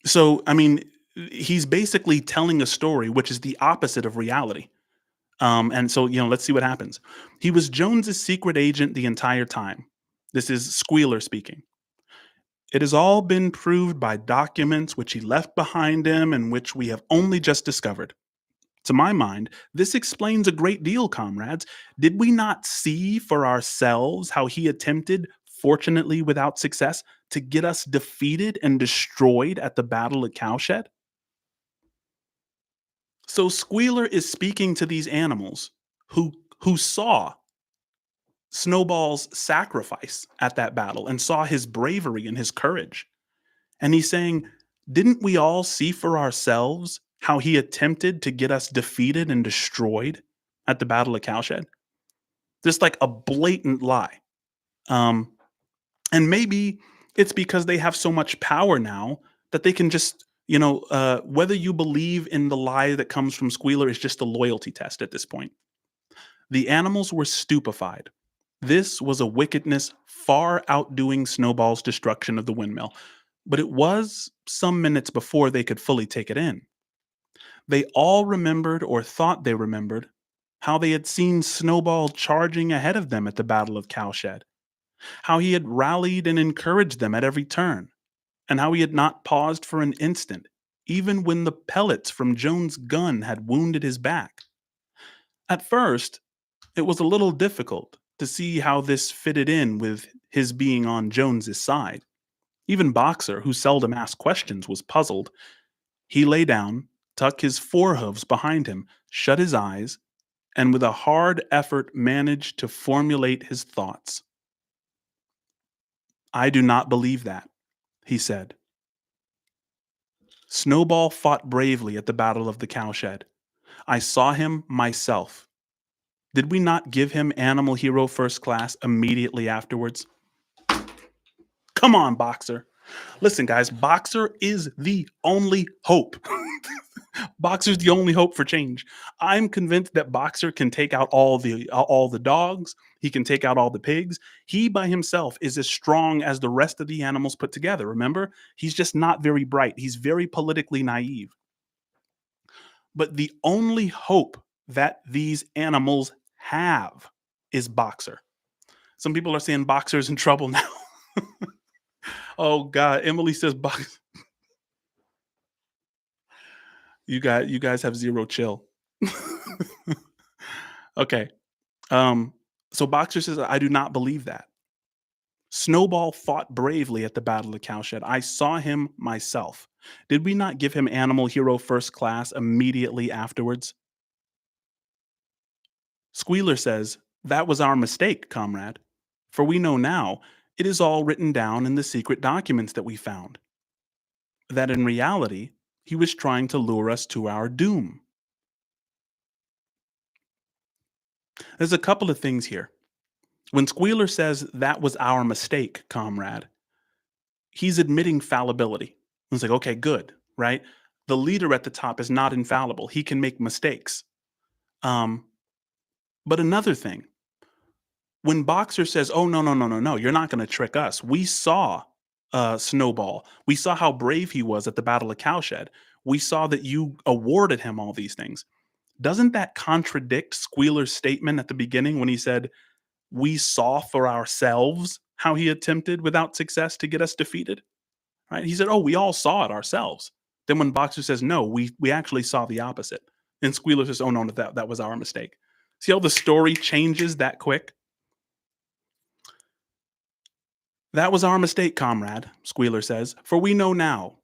So, I mean, he's basically telling a story which is the opposite of reality. And so, let's see what happens. He was Jones's secret agent the entire time. This is Squealer speaking. It has all been proved by documents which he left behind him and which we have only just discovered. To my mind, this explains a great deal, comrades. Did we not see for ourselves how he attempted, fortunately without success, to get us defeated and destroyed at the Battle of Cowshed? So Squealer is speaking to these animals who saw Snowball's sacrifice at that battle and saw his bravery and his courage. And he's saying, didn't we all see for ourselves how he attempted to get us defeated and destroyed at the Battle of Cowshed? Just like a blatant lie. Um, and maybe it's because they have so much power now that they can just, whether you believe in the lie that comes from Squealer is just a loyalty test at this point. The animals were stupefied. This was a wickedness far outdoing Snowball's destruction of the windmill, but it was some minutes before they could fully take it in. They all remembered, or thought they remembered, how they had seen Snowball charging ahead of them at the Battle of Cowshed, how he had rallied and encouraged them at every turn, and how he had not paused for an instant, even when the pellets from Jones' gun had wounded his back. At first, it was a little difficult to see how this fitted in with his being on Jones's side. Even Boxer, who seldom asked questions, was puzzled. He lay down, tucked his forehoofs behind him, shut his eyes, and with a hard effort managed to formulate his thoughts. "I do not believe that," he said. "Snowball fought bravely at the Battle of the Cowshed. I saw him myself. Did we not give him Animal Hero First Class immediately afterwards? Come on, Boxer. Listen, guys, Boxer is the only hope." Boxer's the only hope for change. I'm convinced that Boxer can take out all the dogs. He can take out all the pigs. He by himself is as strong as the rest of the animals put together. Remember, he's just not very bright. He's very politically naive. But the only hope that these animals have is Boxer. Some people are saying Boxer's in trouble now. Oh God, Emily says Box. You guys have zero chill. Okay. Um, so Boxer says, I do not believe that. Snowball fought bravely at the Battle of Cowshed. I saw him myself. Did we not give him Animal Hero First Class immediately afterwards? Squealer says, that was our mistake, comrade. For we know now, it is all written down in the secret documents that we found. That in reality, he was trying to lure us to our doom. There's a couple of things here. When Squealer says that was our mistake, comrade, he's admitting fallibility. It's like, okay, good, right? The leader at the top is not infallible. He can make mistakes. Um, but another thing, when Boxer says, "Oh no, no, no, no, no, you're not going to trick us. We saw Snowball. We saw how brave he was at the Battle of Cowshed. We saw that you awarded him all these things." Doesn't that contradict Squealer's statement at the beginning when he said, "We saw for ourselves how he attempted without success to get us defeated"? Right? He said, "Oh, we all saw it ourselves." Then when Boxer says, "No, we actually saw the opposite," and Squealer says, "Oh no, that was our mistake." See how the story changes that quick? "That was our mistake, comrade," Squealer says, "for we know now.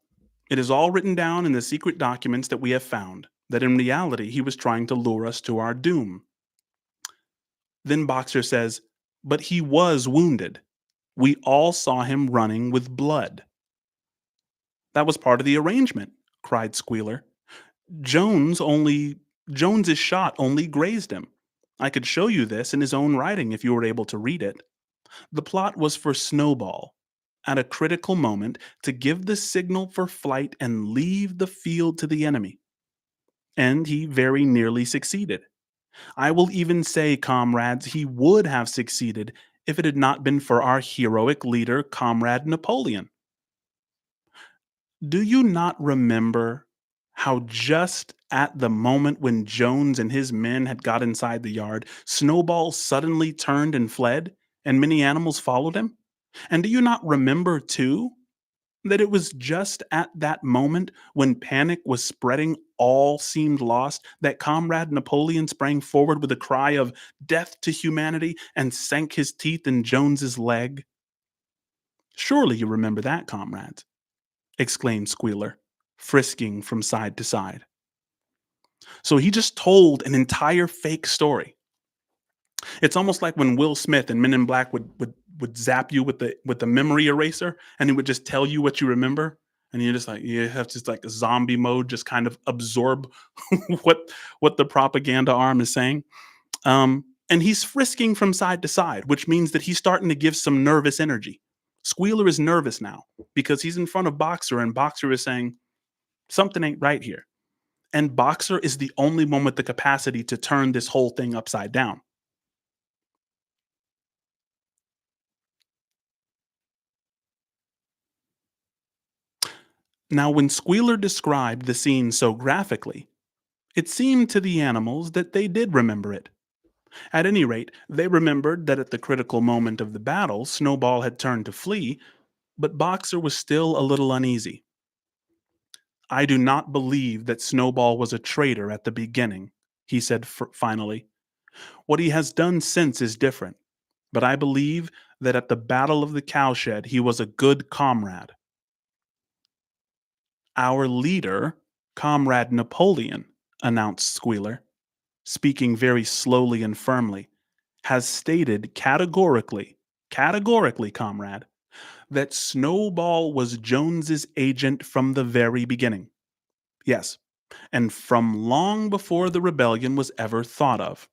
It is all written down in the secret documents that we have found, that in reality he was trying to lure us to our doom." Then Boxer says, "But he was wounded. We all saw him running with blood." "That was part of the arrangement," cried Squealer. Jones only Jones's shot only grazed him. I could show you this in his own writing if you were able to read it. The plot was for Snowball, at a critical moment, to give the signal for flight and leave the field to the enemy. And he very nearly succeeded. I will even say, comrades, he would have succeeded if it had not been for our heroic leader, Comrade Napoleon. Do you not remember how just at the moment when Jones and his men had got inside the yard, Snowball suddenly turned and fled, and many animals followed him? And do you not remember, too, that it was just at that moment when panic was spreading, all seemed lost, that Comrade Napoleon sprang forward with a cry of "Death to humanity" and sank his teeth in Jones's leg? Surely you remember that, comrades, exclaimed Squealer, frisking from side to side. So he just told an entire fake story. It's almost like when Will Smith and Men in Black would zap you with the memory eraser, and he would just tell you what you remember, and you're just like you have just like a zombie mode, just kind of absorb what what the propaganda arm is saying. And he's frisking from side to side, which means that he's starting to give some nervous energy. Squealer is nervous now because he's in front of Boxer, and Boxer is saying something ain't right here. And Boxer is the only one with the capacity to turn this whole thing upside down. Now, when Squealer described the scene so graphically, it seemed to the animals that they did remember it. At any rate, they remembered that at the critical moment of the battle, Snowball had turned to flee, but Boxer was still a little uneasy. "I do not believe that Snowball was a traitor at the beginning," he said finally. "What he has done since is different, but I believe that at the Battle of the Cowshed he was a good comrade. Our leader, Comrade Napoleon," announced Squealer, speaking very slowly and firmly, "has stated categorically, comrade, that Snowball was Jones's agent from the very beginning. Yes, and from long before the rebellion was ever thought of."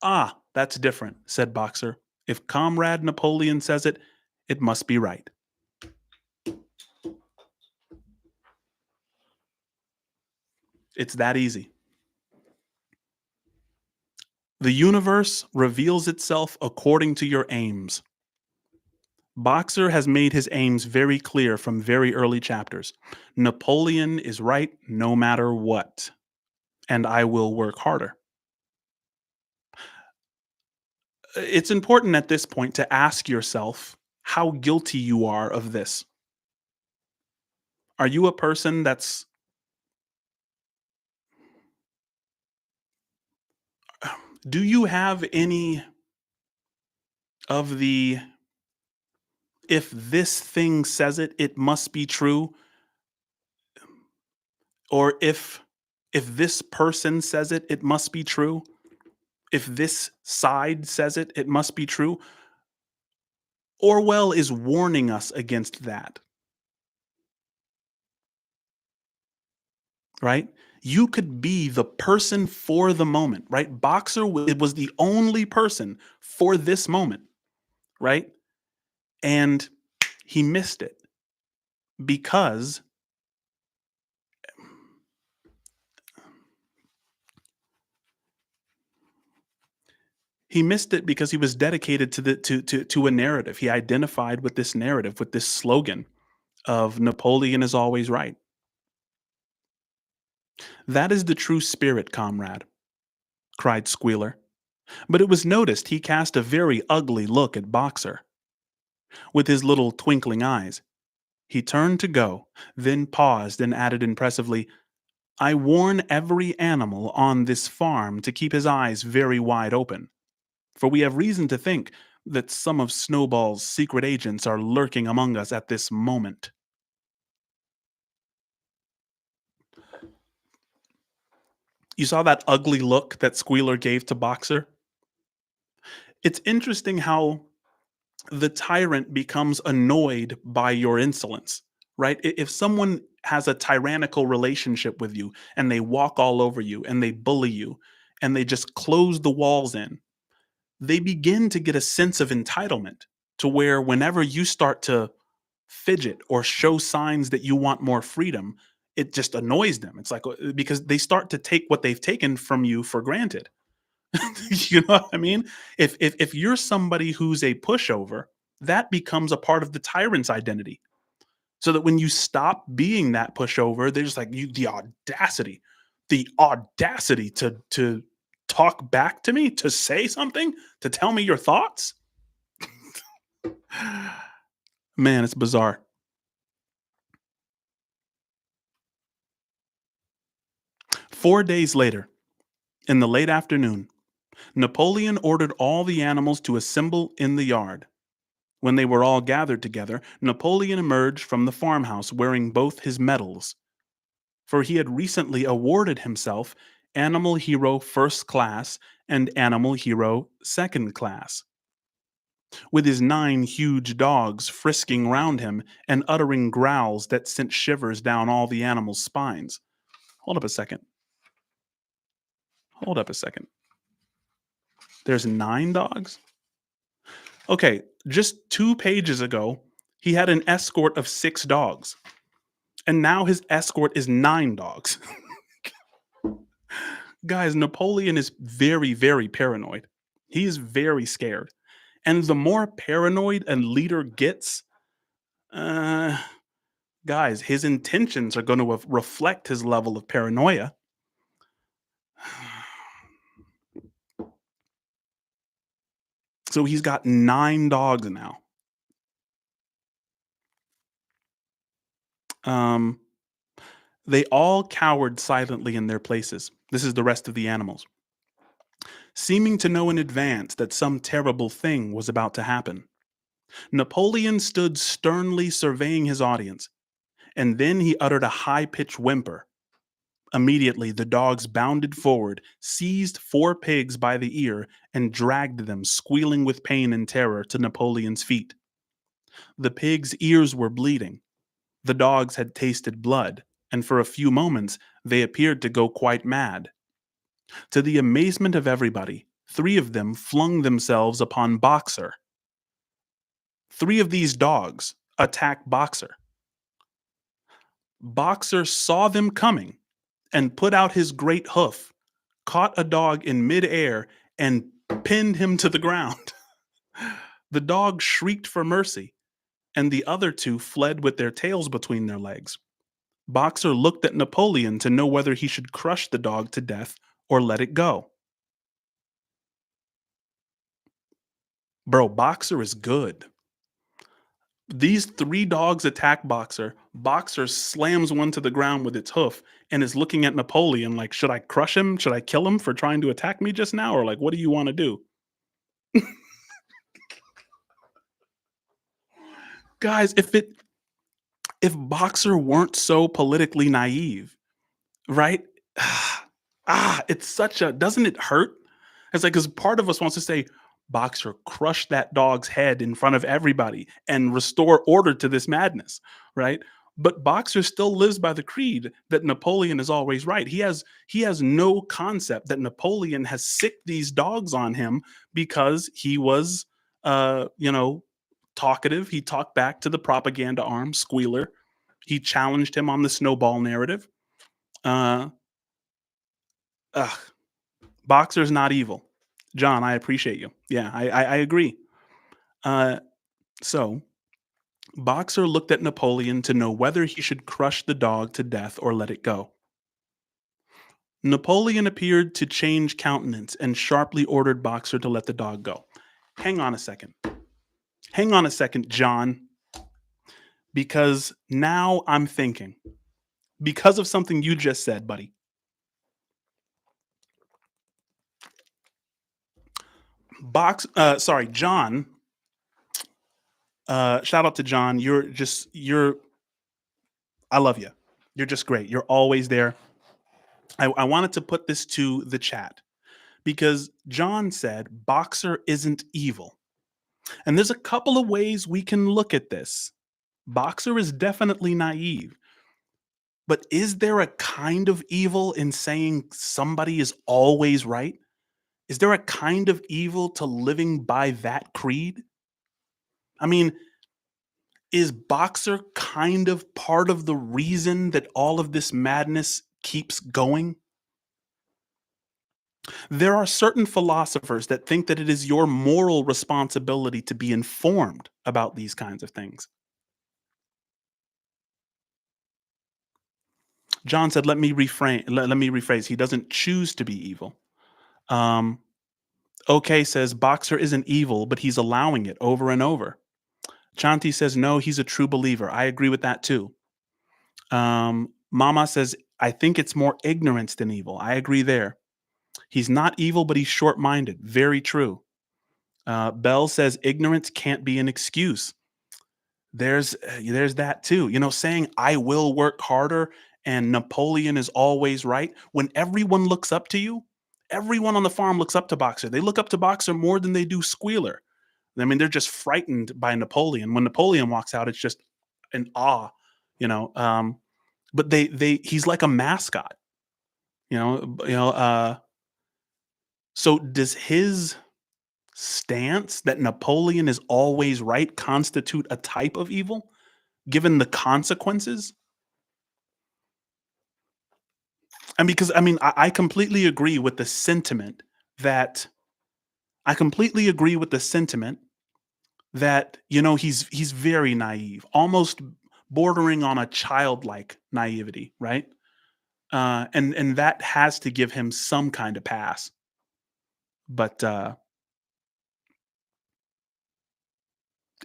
"Ah, that's different," said Boxer. "If Comrade Napoleon says it, it must be right." It's that easy. The universe reveals itself according to your aims. Boxer has made his aims very clear from very early chapters. Napoleon is right no matter what, and I will work harder. It's important at this point to ask yourself how guilty you are of this. Are you a person that's do you have any of the "if this thing says it, it must be true," or if this person says it, it must be true, if this side says it, it must be true? Orwell is warning us against that, right? You could be the person for the moment, right? It was the only person for this moment, right? And he missed it because he was dedicated to to a narrative. He identified with this narrative, with this slogan of Napoleon is always right. That is the true spirit, comrade, cried Squealer. But it was noticed he cast a very ugly look at Boxer. With his little twinkling eyes, he turned to go, then paused and added impressively, I warn every animal on this farm to keep his eyes very wide open, for we have reason to think that some of Snowball's secret agents are lurking among us at this moment. You saw that ugly look that Squealer gave to Boxer? It's interesting how the tyrant becomes annoyed by your insolence, right? If someone has a tyrannical relationship with you and they walk all over you and they bully you and they just close the walls in, they begin to get a sense of entitlement to where whenever you start to fidget or show signs that you want more freedom, it just annoys them. It's like because they start to take what they've taken from you for granted. You know what I mean? If you're somebody who's a pushover, that becomes a part of the tyrant's identity. So that when you stop being that pushover, they're just like you the audacity to talk back to me, to say something, to tell me your thoughts. Man, it's bizarre. 4 days later, in the late afternoon, Napoleon ordered all the animals to assemble in the yard. When they were all gathered together, Napoleon emerged from the farmhouse wearing both his medals, for he had recently awarded himself Animal Hero First Class and Animal Hero Second Class. With his 9 huge dogs frisking round him and uttering growls that sent shivers down all the animals' spines. Hold up a second. Hold up a second. There's 9 dogs? Okay, just 2 pages ago, he had an escort of 6 dogs. And now his escort is 9 dogs. Guys, Napoleon is very, very paranoid. He is very scared. And the more paranoid a leader gets, uh, guys, his intentions are going to reflect his level of paranoia. So he's got 9 dogs now. Um, they all cowered silently in their places. This is the rest of the animals, seeming to know in advance that some terrible thing was about to happen. Napoleon stood sternly surveying his audience, and then he uttered a high pitched whimper. Immediately, the dogs bounded forward, seized 4 pigs by the ear, and dragged them, squealing with pain and terror, to Napoleon's feet. The pigs' ears were bleeding. The dogs had tasted blood, and for a few moments they appeared to go quite mad. To the amazement of everybody, 3 of them flung themselves upon Boxer. 3 of these dogs attacked Boxer. Boxer saw them coming and put out his great hoof, caught a dog in midair, and pinned him to the ground. The dog shrieked for mercy, and the other 2 fled with their tails between their legs. Boxer looked at Napoleon to know whether he should crush the dog to death or let it go. Bro, Boxer is good. These 3 dogs attack Boxer. Boxer slams one to the ground with its hoof and is looking at Napoleon like, should I crush him? Should I kill him for trying to attack me just now? Or like, what do you want to do? Guys, if Boxer weren't so politically naive, right? It's such a doesn't it hurt? It's like because part of us wants to say, Boxer, crush that dog's head in front of everybody and restore order to this madness, right? But Boxer still lives by the creed that Napoleon is always right. He has no concept that Napoleon has sicked these dogs on him because he was you know, talkative. He talked back to the propaganda arm, Squealer. He challenged him on the Snowball narrative. Uh ugh, Boxer's not evil. John, I appreciate you. Yeah, I agree. Uh so Boxer looked at Napoleon to know whether he should crush the dog to death or let it go. Napoleon appeared to change countenance and sharply ordered Boxer to let the dog go. Hang on a second. Hang on a second, John, because now I'm thinking, because of something you just said, buddy. John. Shout out to John. I love you. You're just great. You're always there. I wanted to put this to the chat because John said Boxer isn't evil. And there's a couple of ways we can look at this. Boxer is definitely naive. But is there a kind of evil in saying somebody is always right? Is there a kind of evil to living by that creed? I mean, is Boxer kind of part of the reason that all of this madness keeps going? There are certain philosophers that think that it is your moral responsibility to be informed about these kinds of things. John said, let me rephrase. He doesn't choose to be evil. Um, OK says Boxer isn't evil, but he's allowing it over and over. Chanti says, no, he's a true believer. I agree with that too. Mama says, I think it's more ignorance than evil. I agree there. He's not evil, but he's short minded. Very true. Bell says, ignorance can't be an excuse. There's that too. You know, saying I will work harder and Napoleon is always right. When everyone looks up to you, everyone on the farm looks up to Boxer. They look up to Boxer more than they do Squealer. I mean, they're just frightened by Napoleon. When Napoleon walks out, it's just an awe, you know. But he's like a mascot, you know. So does his stance that Napoleon is always right constitute a type of evil, given the consequences? And because I completely agree with the sentiment that I completely agree with the sentiment that, you know, he's very naive, almost bordering on a childlike naivety, right? And that has to give him some kind of pass. But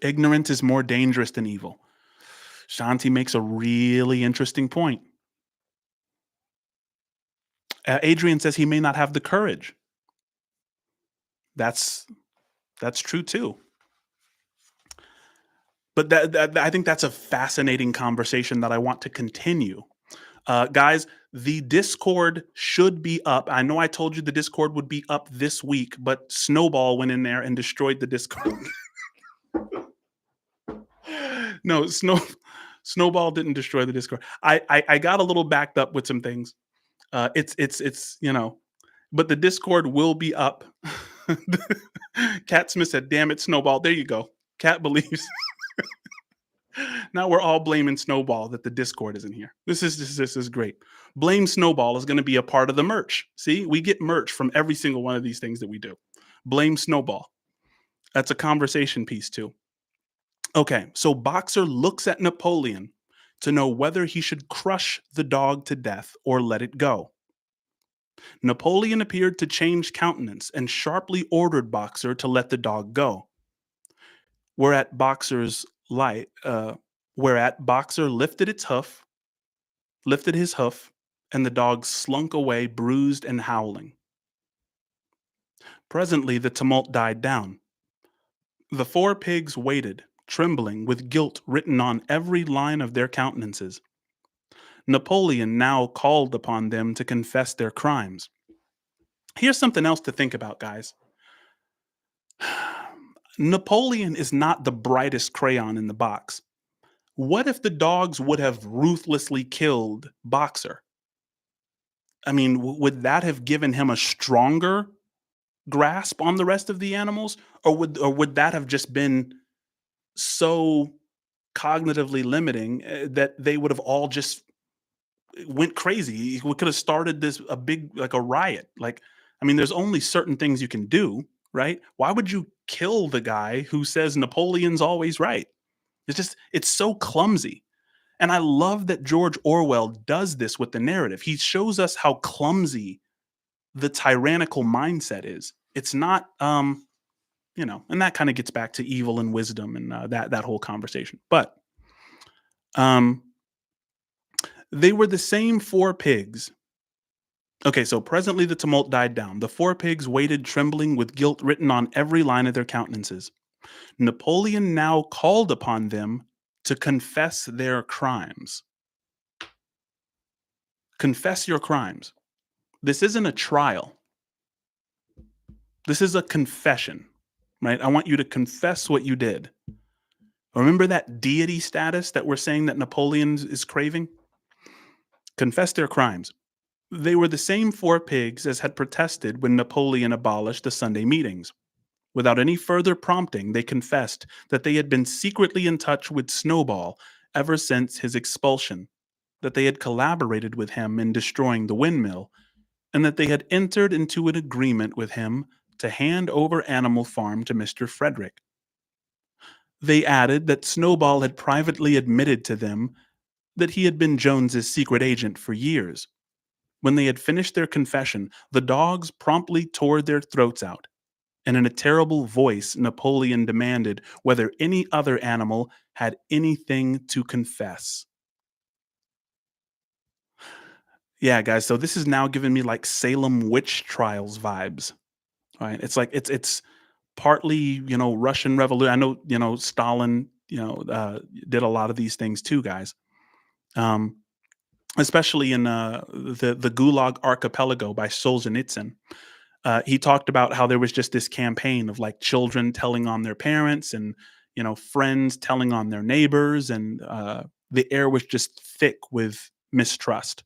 ignorance is more dangerous than evil. Shanti makes a really interesting point. Adrian says he may not have the courage. That's true too. But I think that's a fascinating conversation that I want to continue. Guys, the Discord should be up. I know I told you the Discord would be up this week, but Snowball went in there and destroyed the Discord. No, Snowball didn't destroy the Discord. I got a little backed up with some things. It's you know, but the Discord will be up. Cat Smith said, "Damn it, Snowball." There you go. Cat believes. Now we're all blaming Snowball that the Discord isn't here. This is great. Blame Snowball is going to be a part of the merch. See, we get merch from every single one of these things that we do. Blame Snowball. That's a conversation piece too. Okay, so Boxer looks at Napoleon to know whether he should crush the dog to death or let it go. Napoleon appeared to change countenance and sharply ordered Boxer to let the dog go. Whereat Boxer's light, whereat Boxer lifted his hoof, and the dog slunk away bruised and howling. Presently the tumult died down. The four pigs waited, trembling, with guilt written on every line of their countenances. Napoleon now called upon them to confess their crimes. Here's something else to think about, guys. Napoleon is not the brightest crayon in the box. What if the dogs would have ruthlessly killed Boxer? I mean, would that have given him a stronger grasp on the rest of the animals, or would that have just been so cognitively limiting, that they would have all just went crazy? We could have started this a big like a riot. Like, I mean, there's only certain things you can do, right? Why would you kill the guy who says Napoleon's always right? It's so clumsy. And I love that George Orwell does this with the narrative. He shows us how clumsy the tyrannical mindset is. It's not and that kind of gets back to evil and wisdom and that whole conversation. But um they were the same four pigs. Okay, so presently the tumult died down. The four pigs waited trembling with guilt written on every line of their countenances. Napoleon now called upon them to confess their crimes. Confess your crimes. This isn't a trial. This is a confession, right? I want you to confess what you did. Remember that deity status that we're saying that Napoleon is craving? Confess their crimes. They were the same four pigs as had protested when Napoleon abolished the Sunday meetings. Without any further prompting, they confessed that they had been secretly in touch with Snowball ever since his expulsion, that they had collaborated with him in destroying the windmill, and that they had entered into an agreement with him to hand over Animal Farm to Mr. Frederick. They added that Snowball had privately admitted to them that he had been Jones's secret agent for years. When they had finished their confession, the dogs promptly tore their throats out, and in a terrible voice, Napoleon demanded whether any other animal had anything to confess. Yeah, guys, so this is now giving me like Salem witch trials vibes, right? It's like it's partly, Russian Revolution. I know, Stalin, did a lot of these things too, guys. Um, Especially in the Gulag Archipelago by Solzhenitsyn. He talked about how there was just this campaign of like children telling on their parents and friends telling on their neighbors, and the air was just thick with mistrust.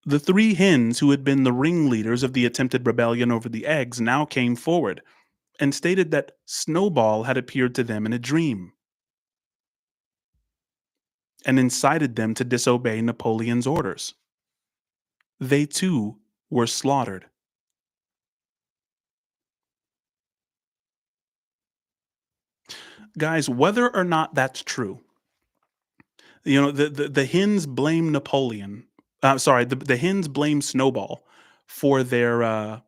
The three hens who had been the ringleaders of the attempted rebellion over the eggs now came forward and stated that Snowball had appeared to them in a dream and incited them to disobey Napoleon's orders. They too were slaughtered. Guys, whether or not that's true, the hens blame Napoleon. Sorry, the hens blame Snowball for their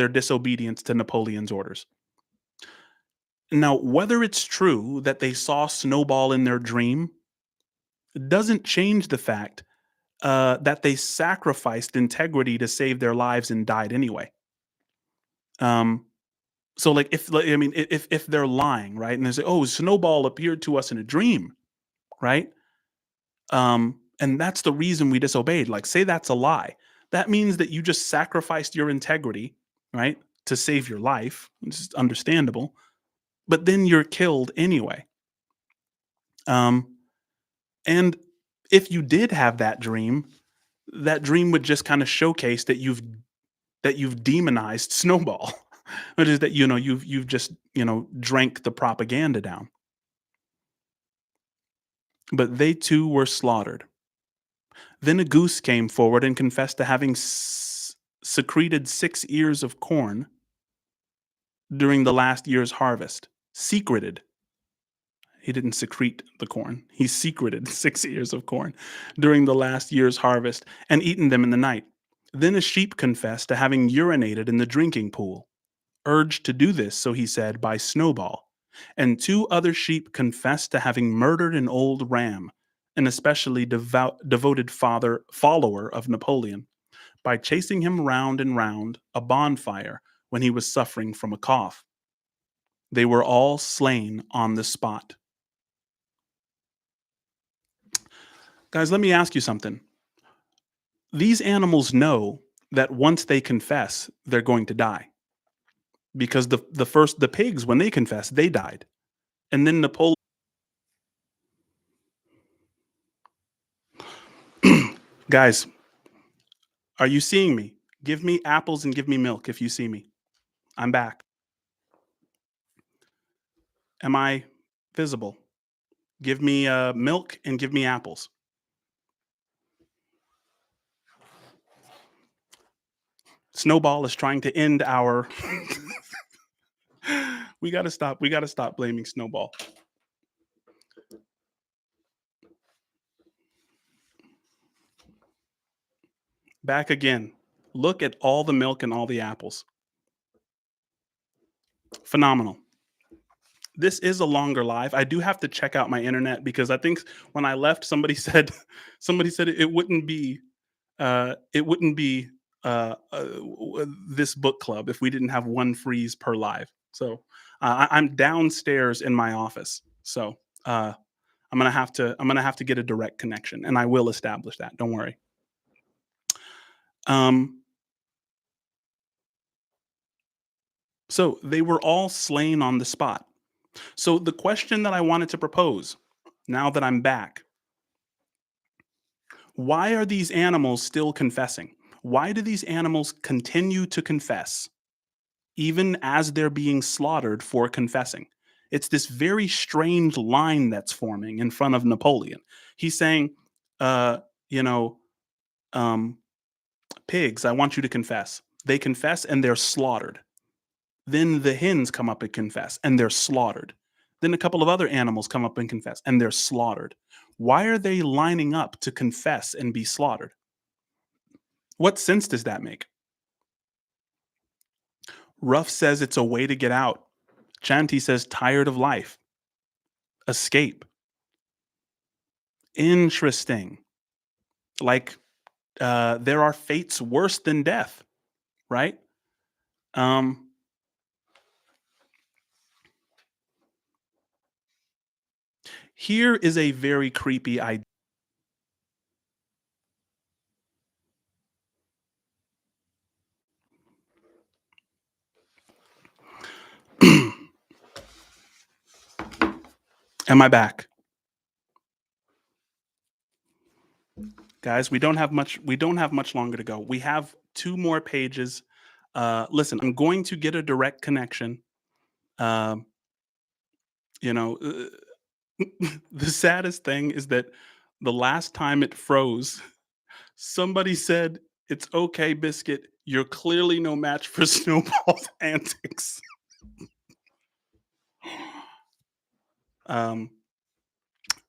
disobedience to Napoleon's orders. Now, whether it's true that they saw Snowball in their dream doesn't change the fact that they sacrificed integrity to save their lives and died anyway. Um, so, like, if they're lying, right, and they say, "Oh, Snowball appeared to us in a dream," right? And that's the reason we disobeyed. Like, say that's a lie. That means that you just sacrificed your integrity, right, to save your life. It's just understandable. But then you're killed anyway. Um, and if you did have that dream would just kind of showcase that you've demonized Snowball, which is that you've just drank the propaganda down. But they too were slaughtered. Then a goose came forward and confessed to having secreted 6 ears of corn during the last year's harvest. Secreted. He didn't secrete the corn. He secreted 6 ears of corn during the last year's harvest and eaten them in the night. Then a sheep confessed to having urinated in the drinking pool, urged to do this, so he said, by Snowball. And two other sheep confessed to having murdered an old ram, an especially devoted follower of Napoleon, by chasing him round and round a bonfire when he was suffering from a cough. They were all slain on the spot. Guys, let me ask you something. These animals know that once they confess, they're going to die. Because the pigs, when they confessed, they died. And then Napoleon Guys, are you seeing me? Give me apples and give me milk if you see me. I'm back. Am I visible? Give me milk and give me apples. Snowball is trying to end our. We got to stop. We got to stop blaming Snowball. Back again. Look at all the milk and all the apples. Phenomenal. This is a longer live. I do have to check out my internet because I think when I left, somebody said somebody said it wouldn't be this book club if we didn't have one freeze per live. So I'm downstairs in my office. So I'm gonna have to get a direct connection, and I will establish that. Don't worry. Um, so they were all slain on the spot. So the question that I wanted to propose, now that I'm back, why are these animals still confessing? Why do these animals continue to confess even as they're being slaughtered for confessing? It's this very strange line that's forming in front of Napoleon. He's saying, uh, you know, um, pigs, I want you to confess. They confess and they're slaughtered. Then the hens come up and confess and they're slaughtered. Then a couple of other animals come up and confess and they're slaughtered. Why are they lining up to confess and be slaughtered? What sense does that make? Ruff says it's a way to get out. Chanty says tired of life. Escape. Interesting. Like there are fates worse than death, right? Um, Here is a very creepy idea. Am I back? Guys, we don't have much longer to go. We have two more pages. Listen, I'm going to get a direct connection. Um, you know, the saddest thing is that the last time it froze, somebody said, "It's okay, Biscuit. You're clearly no match for Snowball's antics." Um,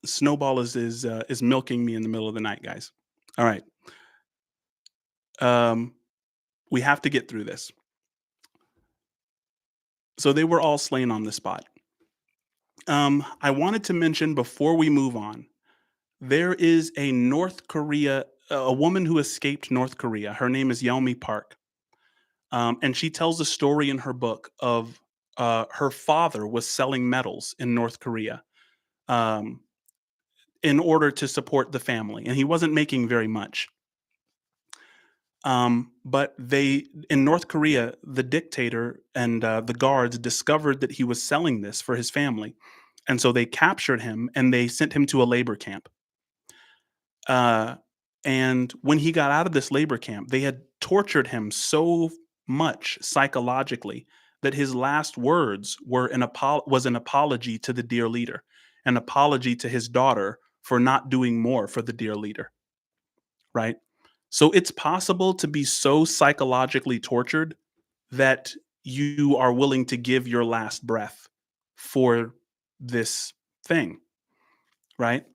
Snowball is milking me in the middle of the night, guys. All right. Um, we have to get through this. So they were all slain on the spot. I wanted to mention before we move on, there is a North Korea, a woman who escaped North Korea. Her name is Yeonmi Park, and she tells a story in her book of her father was selling metals in North Korea um, in order to support the family, and he wasn't making very much. But they in North Korea, the dictator and the guards discovered that he was selling this for his family, and so they captured him and they sent him to a labor camp. Uh, and when he got out of this labor camp, they had tortured him so much psychologically that his last words were was an apology to the dear leader, an apology to his daughter for not doing more for the dear leader, right? So it's possible to be so psychologically tortured that you are willing to give your last breath for this thing, right?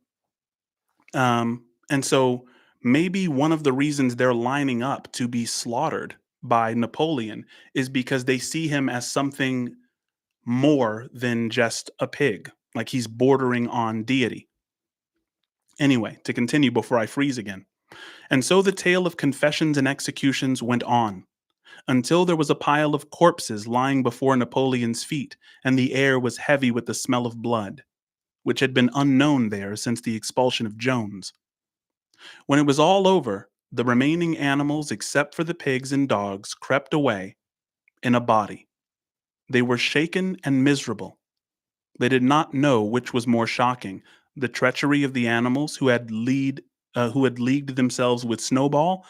And so maybe one of the reasons they're lining up to be slaughtered by Napoleon is because they see him as something more than just a pig, like he's bordering on deity. Anyway, to continue before I freeze again. And so the tale of confessions and executions went on until there was a pile of corpses lying before Napoleon's feet, and the air was heavy with the smell of blood, which had been unknown there since the expulsion of Jones. When it was all over, the remaining animals, except for the pigs and dogs, crept away in a body. They were shaken and miserable. They did not know which was more shocking, the treachery of the animals who had who had leagued themselves with Snowball,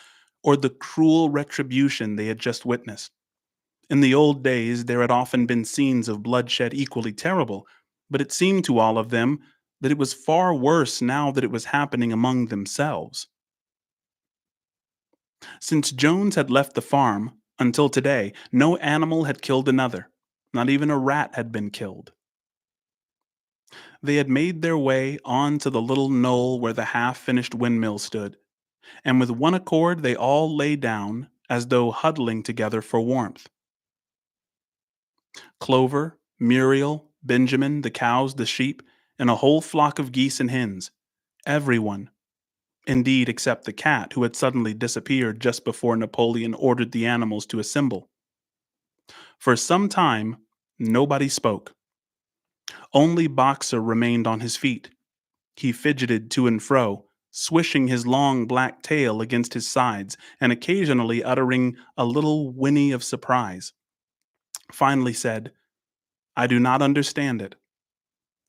or the cruel retribution they had just witnessed. In the old days, there had often been scenes of bloodshed equally terrible, but it seemed to all of them that it was far worse now that it was happening among themselves. Since Jones had left the farm, until today, no animal had killed another. Not even a rat had been killed. They had made their way on to the little knoll where the half finished windmill stood, and with one accord they all lay down, as though huddling together for warmth. Clover, Muriel, Benjamin, the cows, the sheep, and a whole flock of geese and hens. Everyone, indeed, except the cat, who had suddenly disappeared just before Napoleon ordered the animals to assemble. For some time, nobody spoke. Only Boxer remained on his feet. He fidgeted to and fro, swishing his long black tail against his sides and occasionally uttering a little whinny of surprise. Finally said, "I do not understand it.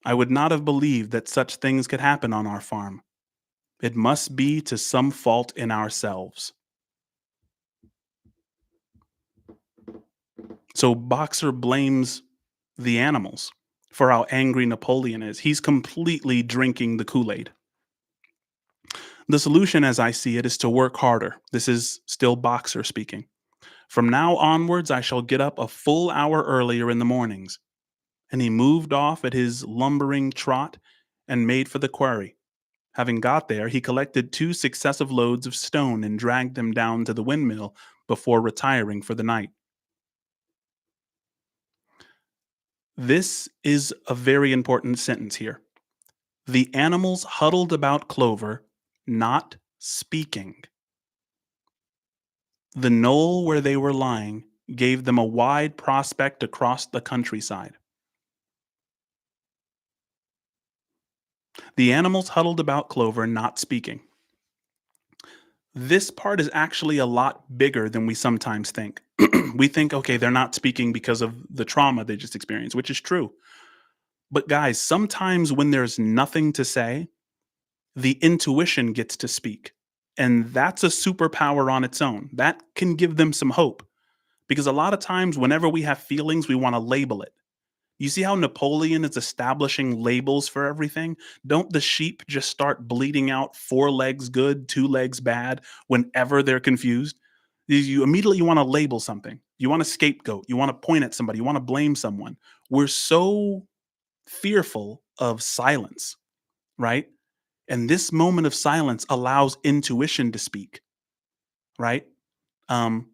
I would not have believed that such things could happen on our farm. It must be to some fault in ourselves." So Boxer blames the animals for how angry Napoleon is. He's completely drinking the Kool-Aid. The solution, as I see it, is to work harder. This is still Boxer speaking. From now onwards, I shall get up a full hour earlier in the mornings. And he moved off at his lumbering trot and made for the quarry. Having got there, he collected 2 successive loads of stone and dragged them down to the windmill before retiring for the night. This is a very important sentence here. The animals huddled about Clover, not speaking. The knoll where they were lying gave them a wide prospect across the countryside. The animals huddled about Clover, not speaking. This part is actually a lot bigger than we sometimes think. We think, okay, they're not speaking because of the trauma they just experienced, which is true. But guys, sometimes when there's nothing to say, the intuition gets to speak. And that's a superpower on its own. That can give them some hope. Because a lot of times, whenever we have feelings, we want to label it. You see how Napoleon is establishing labels for everything? Don't the sheep just start bleeding out 4 legs good, 2 legs bad whenever they're confused? You immediately want to label something. You want to scapegoat. You want to point at somebody. You want to blame someone. We're so fearful of silence, right? And this moment of silence allows intuition to speak, right? Um,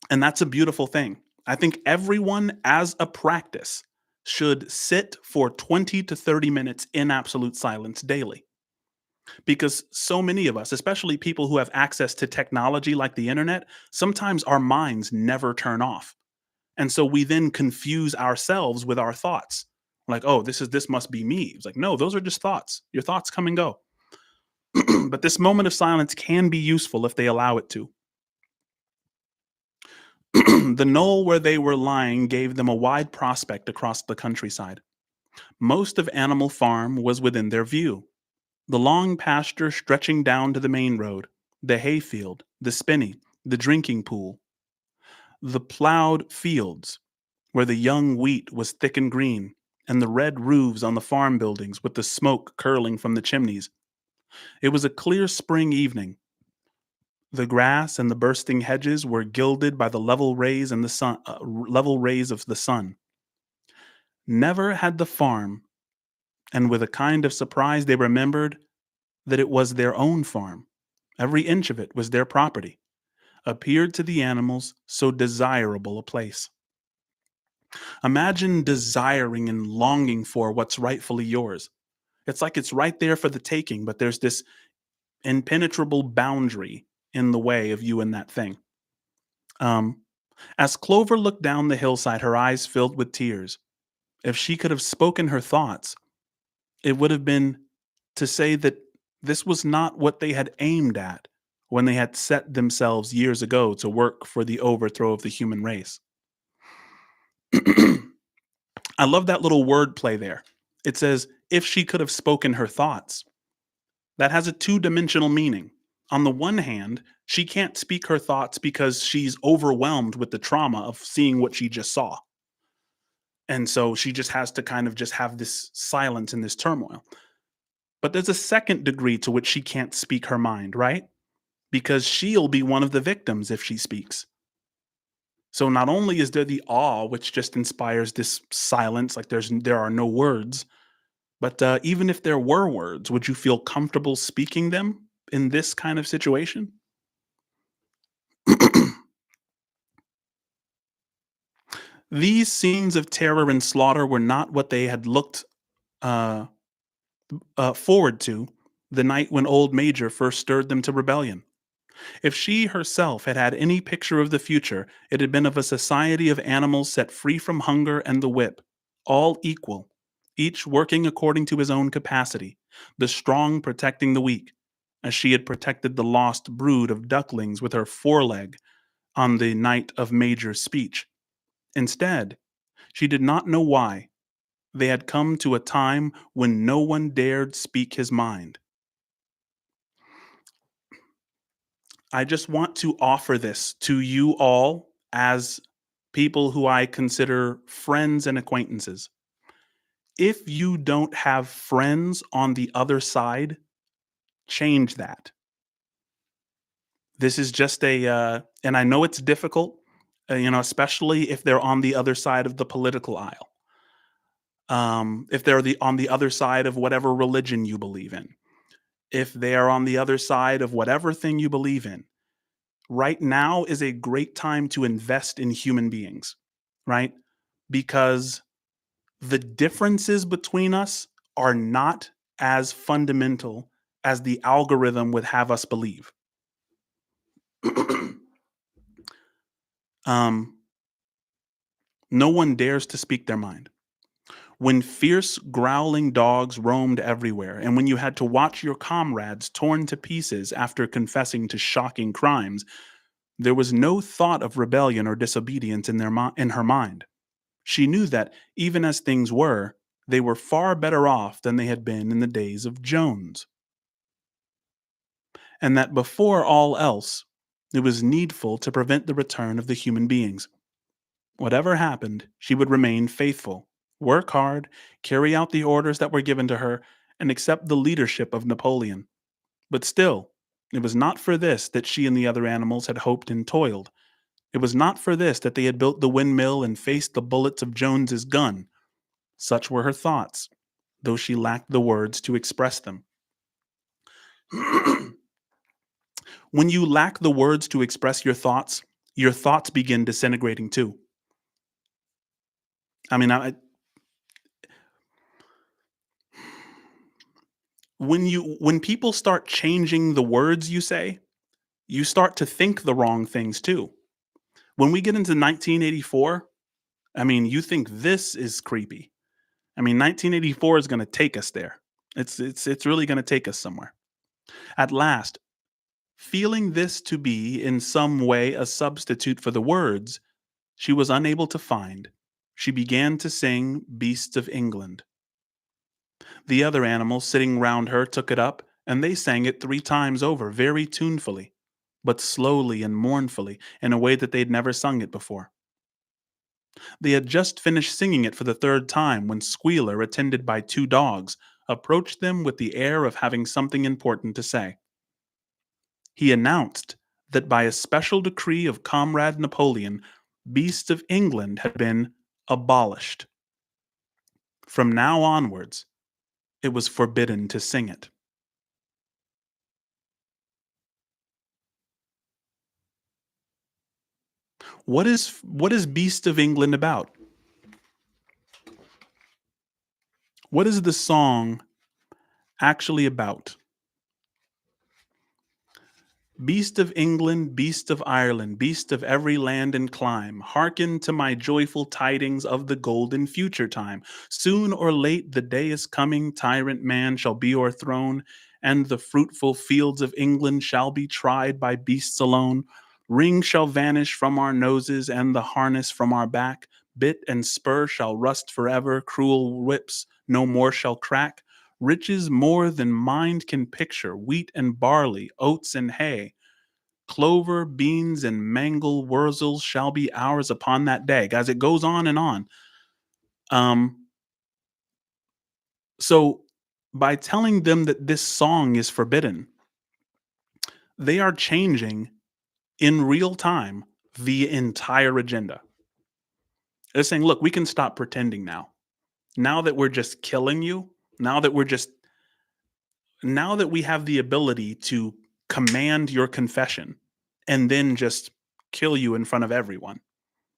and that's a beautiful thing. I think everyone, as a practice, should sit for 20 to 30 minutes in absolute silence daily. Because so many of us, especially people who have access to technology like the internet, sometimes our minds never turn off. And so we then confuse ourselves with our thoughts. Like, oh, this must be me. It's like, no, those are just thoughts. Your thoughts come and go. But this moment of silence can be useful if they allow it to. The knoll where they were lying gave them a wide prospect across the countryside. Most of Animal Farm was within their view. The long pasture stretching down to the main road, the hayfield, the spinney, the drinking pool, the plowed fields where the young wheat was thick and green, and the red roofs on the farm buildings with the smoke curling from the chimneys. It was a clear spring evening. The grass and the bursting hedges were gilded by the level rays of the sun. Never had the farm, and with a kind of surprise they remembered that it was their own farm. Every inch of it was their property. Appeared to the animals so desirable a place. Imagine desiring and longing for what's rightfully yours. It's like it's right there for the taking, but there's this impenetrable boundary in the way of you and that thing. Um, as Clover looked down the hillside, her eyes filled with tears. If she could have spoken her thoughts, it would have been to say that this was not what they had aimed at when they had set themselves years ago to work for the overthrow of the human race. I love that little word play there. It says, if she could have spoken her thoughts. That has a two-dimensional meaning. On the one hand, she can't speak her thoughts because she's overwhelmed with the trauma of seeing what she just saw. And so she just has to kind of just have this silence and this turmoil. But there's a second degree to which she can't speak her mind, right? Because she'll be one of the victims if she speaks. So not only is there the awe, which just inspires this silence, like there are no words, but even if there were words, would you feel comfortable speaking them in this kind of situation? These scenes of terror and slaughter were not what they had looked uh, forward to the night when old Major first stirred them to rebellion. If she herself had had any picture of the future, it had been of a society of animals set free from hunger and the whip, all equal, each working according to his own capacity, the strong protecting the weak, as she had protected the lost brood of ducklings with her foreleg on the night of Major's speech. Instead, she did not know why. They had come to a time when no one dared speak his mind. I just want to offer this to you all as people who I consider friends and acquaintances. If you don't have friends on the other side, change that. This is just and I know it's difficult, especially if they're on the other side of the political aisle. If they're on the other side of whatever religion you believe in, if they are on the other side of whatever thing you believe in, right now is a great time to invest in human beings, right? Because the differences between us are not as fundamental as the algorithm would have us believe. um, no one dares to speak their mind. When fierce, growling dogs roamed everywhere, and when you had to watch your comrades torn to pieces after confessing to shocking crimes, there was no thought of rebellion or disobedience in her mind. She knew that, even as things were, they were far better off than they had been in the days of Jones, and that before all else, it was needful to prevent the return of the human beings. Whatever happened, she would remain faithful, work hard, carry out the orders that were given to her, and accept the leadership of Napoleon. But still, it was not for this that she and the other animals had hoped and toiled. It was not for this that they had built the windmill and faced the bullets of Jones's gun. Such were her thoughts, though she lacked the words to express them. When you lack the words to express your thoughts begin disintegrating too. I mean, when people start changing the words you say, you start to think the wrong things too. When we get into 1984, I mean, you think this is creepy. I mean, 1984 is going to take us there. It's really going to take us somewhere. At last, feeling this to be in some way a substitute for the words she was unable to find, she began to sing Beasts of England. The other animals sitting round her took it up, and they sang it 3 times over, very tunefully, but slowly and mournfully, in a way that they'd never sung it before. They had just finished singing it for the third time when Squealer, attended by 2 dogs, approached them with the air of having something important to say. He announced that by a special decree of Comrade Napoleon, Beasts of England had been abolished. From now onwards, it was forbidden to sing it. What is Beast of England about? What is the song actually about? Beast of England, beast of Ireland, beast of every land and clime, hearken to my joyful tidings of the golden future time. Soon or late the day is coming, tyrant man shall be o'erthrown, and the fruitful fields of England shall be tried by beasts alone. Ring shall vanish from our noses, and the harness from our back. Bit and spur shall rust forever, cruel whips no more shall crack. Riches more than mind can picture, wheat and barley, oats and hay, clover, beans, and mangle wurzels shall be ours upon that day. Guys, it goes on and on. Um, so by telling them that this song is forbidden, they are changing in real time the entire agenda. They're saying, look, we can stop pretending now. Now that we're just killing you, now that we're just now that we have the ability to command your confession and then just kill you in front of everyone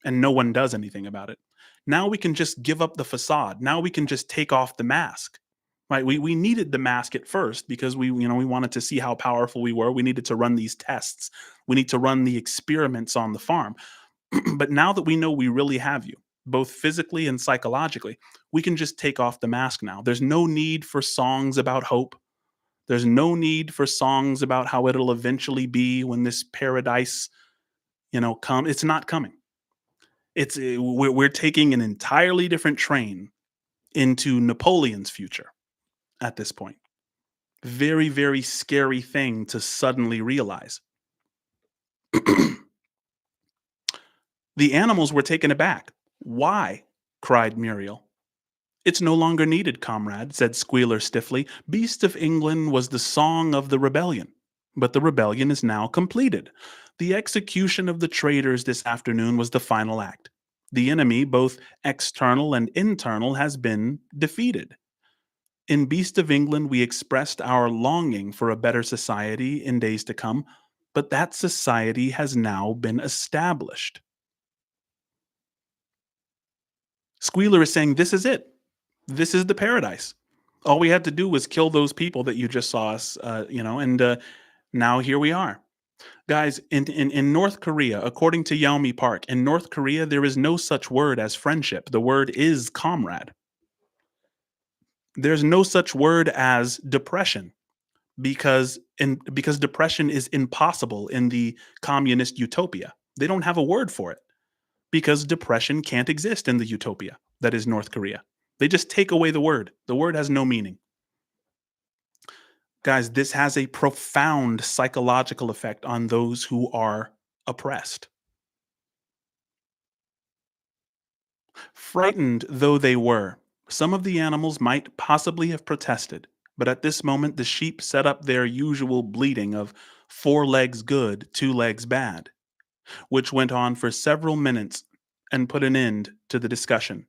and no one does anything about it. Now we can just give up the facade. Now we can just take off the mask. Right? We needed the mask at first because we wanted to see how powerful we were. We needed to run these tests. We need to run the experiments on the farm. But now that we know we really have you, both physically and psychologically, we can just take off the mask now. There's no need for songs about hope. There's no need for songs about how it'll eventually be when this paradise, come. It's not coming. We're taking an entirely different train into Napoleon's future at this point. Very, very scary thing to suddenly realize. The animals were taken aback. Why? Cried Muriel. It's no longer needed, comrade, said Squealer stiffly. Beast of England was the song of the rebellion, but the rebellion is now completed. The execution of the traitors this afternoon was the final act. The enemy, both external and internal, has been defeated. In Beast of England, we expressed our longing for a better society in days to come, but that society has now been established. Squealer is saying, this is it. This is the paradise. All we had to do was kill those people that you just saw us, and now here we are. Guys, in North Korea, according to Yaomi Park, in North Korea, there is no such word as friendship. The word is comrade. There's no such word as depression because depression is impossible in the communist utopia. They don't have a word for it because depression can't exist in the utopia that is North Korea. They just take away the word. The word has no meaning. Guys, this has a profound psychological effect on those who are oppressed. Frightened though they were, some of the animals might possibly have protested, but at this moment the sheep set up their usual bleating of 4 legs good, 2 legs bad, which went on for several minutes and put an end to the discussion.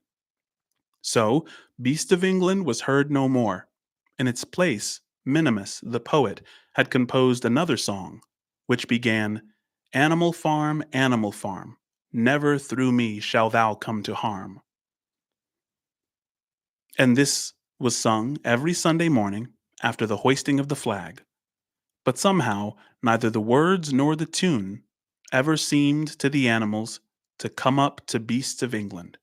So, Beast of England was heard no more. In its place, Minimus, the poet, had composed another song, which began, Animal farm, never through me shall thou come to harm. And this was sung every Sunday morning after the hoisting of the flag. But somehow, neither the words nor the tune ever seemed to the animals to come up to Beasts of England.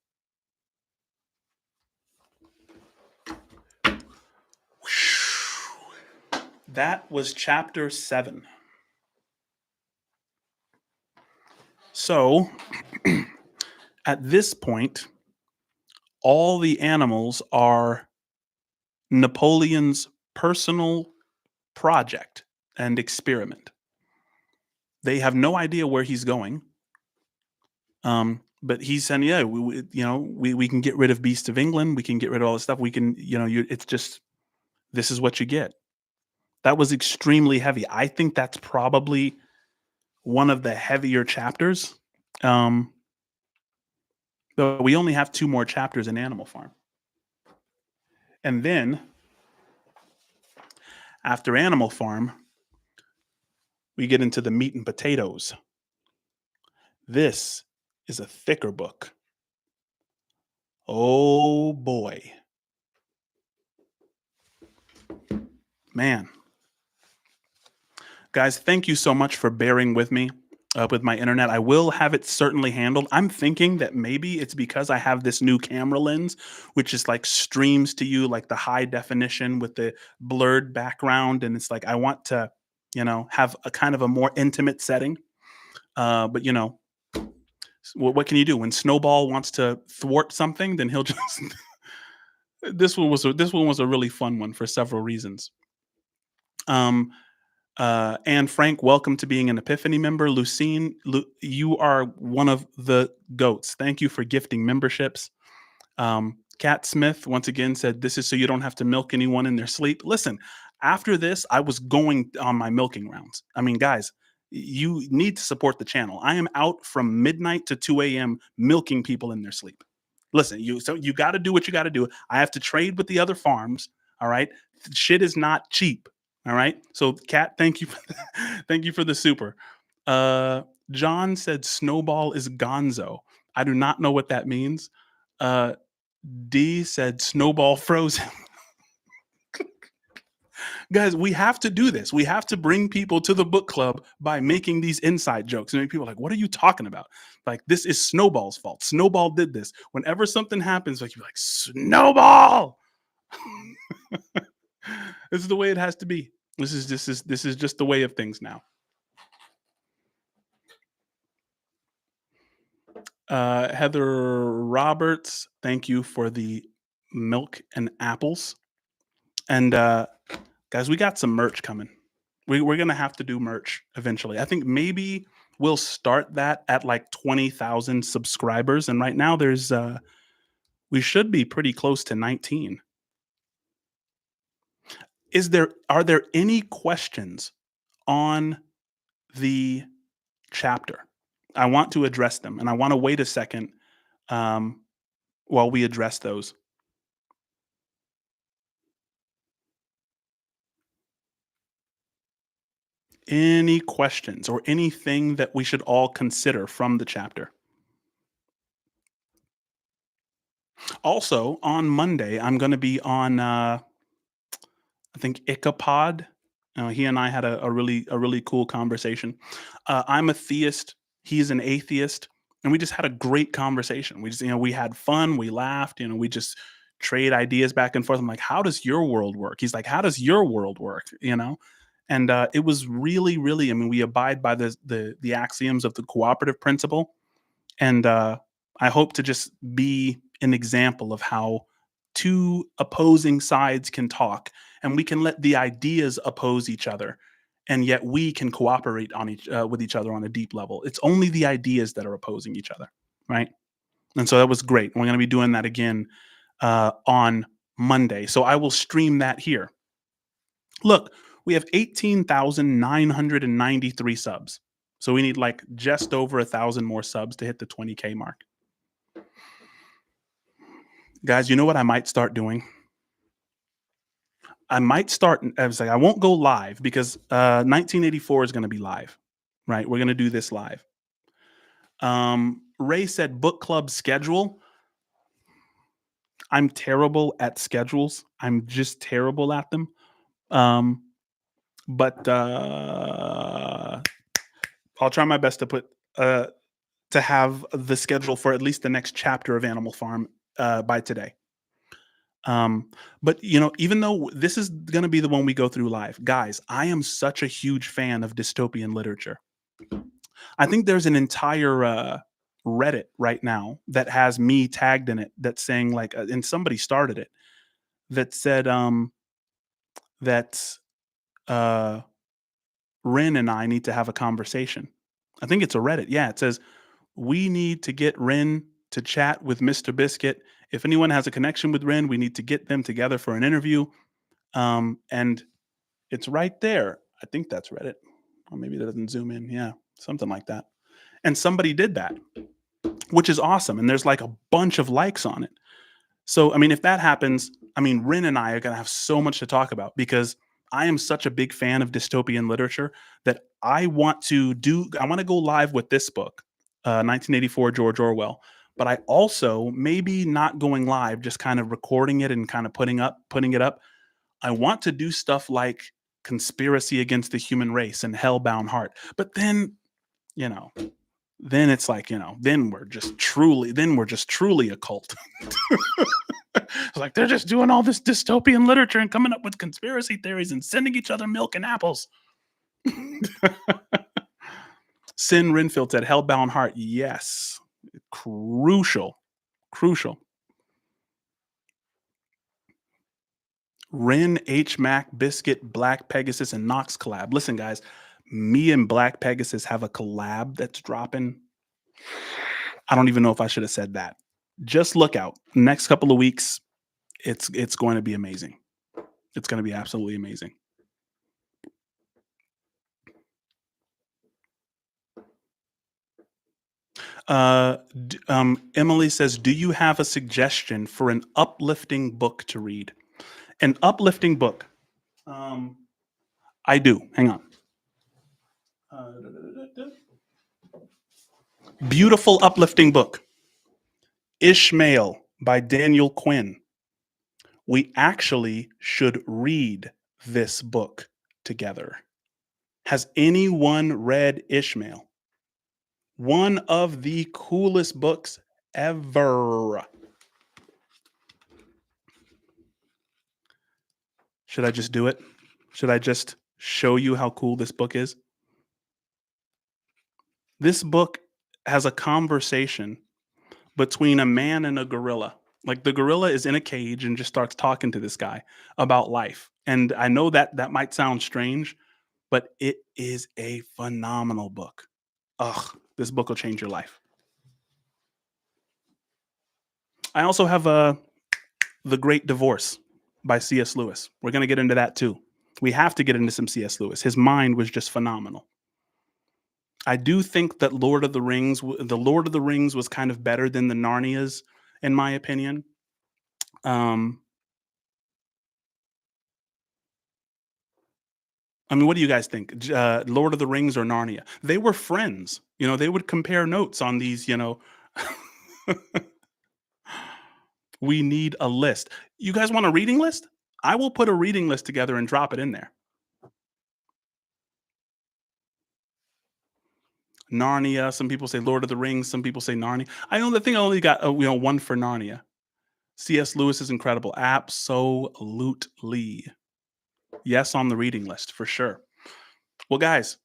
That was chapter 7. So, at this point, all the animals are Napoleon's personal project and experiment. They have no idea where he's going. But he's saying, yeah, we can get rid of Beast of England. We can get rid of all this stuff. We can, it's just, this is what you get. That was extremely heavy. I think that's probably one of the heavier chapters. But we only have 2 more chapters in Animal Farm. And then, after Animal Farm, we get into the meat and potatoes. This is a thicker book. Oh boy. Man. Guys, thank you so much for bearing with me with my internet. I will have it certainly handled. I'm thinking that maybe it's because I have this new camera lens, which is like streams to you like the high definition with the blurred background. And it's like I want to, have a kind of a more intimate setting. But what can you do when Snowball wants to thwart something? Then he'll just This one was a really fun one for several reasons. Um, and Frank, welcome to being an Epiphany member. Lucine, you are one of the goats. Thank you for gifting memberships. Kat Smith once again said, "This is so you don't have to milk anyone in their sleep." Listen, after this, I was going on my milking rounds. I mean, guys, you need to support the channel. I am out from midnight to 2 a.m. milking people in their sleep. Listen, you got to do what you got to do. I have to trade with the other farms. All right, shit is not cheap. All right, so Kat, thank you, thank you for the super. Uh, John said Snowball is Gonzo. I do not know what that means. Uh, D said Snowball froze him. Guys, we have to do this. We have to bring people to the book club by making these inside jokes. And people are like, what are you talking about? Like, this is Snowball's fault. Snowball did this. Whenever something happens, like, you're like, Snowball. This is the way it has to be. This is just the way of things now. Heather Roberts, thank you for the milk and apples. And guys, we got some merch coming. We're gonna have to do merch eventually. I think maybe we'll start that at like 20,000 subscribers, and right now there's we should be pretty close to 19. Are there any questions on the chapter? I want to address them, and I want to wait a second um, while we address those. Any questions or anything that we should all consider from the chapter? Also, on Monday, I'm going to be on, I think, Icapod. He and I had a really cool conversation. I'm a theist. He's an atheist, and we just had a great conversation. We had fun. We laughed. We just trade ideas back and forth. I'm like, how does your world work? He's like, how does your world work? And it was really, really. I mean, we abide by the axioms of the cooperative principle, and I hope to just be an example of how two opposing sides can talk, and we can let the ideas oppose each other, and yet we can cooperate with each other on a deep level. It's only the ideas that are opposing each other, right? And so that was great. We're going to be doing that again on Monday. So I will stream that here. Look, we have 18,993 subs. So we need like just over 1,000 more subs to hit the 20K mark. Guys, you know what I might start doing? I was like, I won't go live because 1984 is going to be live, right? We're going to do this live. Ray said book club schedule. I'm terrible at schedules. I'm just terrible at them. But I'll try my best to have the schedule for at least the next chapter of Animal Farm by today. But even though this is going to be the one we go through live, guys, I am such a huge fan of dystopian literature. I think there's an entire Reddit right now that has me tagged in it that's saying like, and somebody started it that said that Rin and I need to have a conversation. I think it's a Reddit. Yeah, it says we need to get Rin to chat with Mr. Biscuit. If anyone has a connection with Rin, we need to get them together for an interview. And it's right there. I think that's Reddit. Or maybe that doesn't zoom in. Yeah, something like that. And somebody did that, which is awesome. And there's like a bunch of likes on it. So, I mean, if that happens, I mean, Rin and I are going to have so much to talk about because I am such a big fan of dystopian literature that I want to go live with this book, 1984 George Orwell. But I also maybe not going live, just kind of recording it and kind of putting it up. I want to do stuff like Conspiracy Against the Human Race and Hellbound Heart. But then, then it's like, then we're just truly a cult. It's like they're just doing all this dystopian literature and coming up with conspiracy theories and sending each other milk and apples. Sin Renfield said Hellbound Heart. Yes. Crucial. Ren, H Mac, Biscuit, Black Pegasus, and Nox collab. Listen, guys, me and Black Pegasus have a collab that's dropping. I don't even know if I should have said that. Just look out. Next couple of weeks, it's going to be amazing. It's going to be absolutely amazing. Emily says, "Do you have a suggestion for an uplifting book to read?" An uplifting book. Um, I do. Hang on. Uh, Beautiful uplifting book. Ishmael by Daniel Quinn. We actually should read this book together. Has anyone read Ishmael? One of the coolest books ever. Should I just do it? Should I just show you how cool this book is? This book has a conversation between a man and a gorilla. Like the gorilla is in a cage and just starts talking to this guy about life. And I know that that might sound strange, but it is a phenomenal book. Ugh, this book will change your life. I also have The Great Divorce by C.S. Lewis. We're going to get into that too. We have to get into some C.S. Lewis. His mind was just phenomenal. I do think that The Lord of the Rings was kind of better than the Narnias, in my opinion. Um, I mean, what do you guys think? Lord of the Rings or Narnia? They were friends. You know, they would compare notes on these, you know. We need a list. You guys want a reading list? I will put a reading list together and drop it in there. Narnia. Some people say Lord of the Rings. Some people say Narnia. I know the thing I only got one for Narnia. C.S. Lewis is incredible. Absolutely. Yes, on the reading list for sure. Well, guys,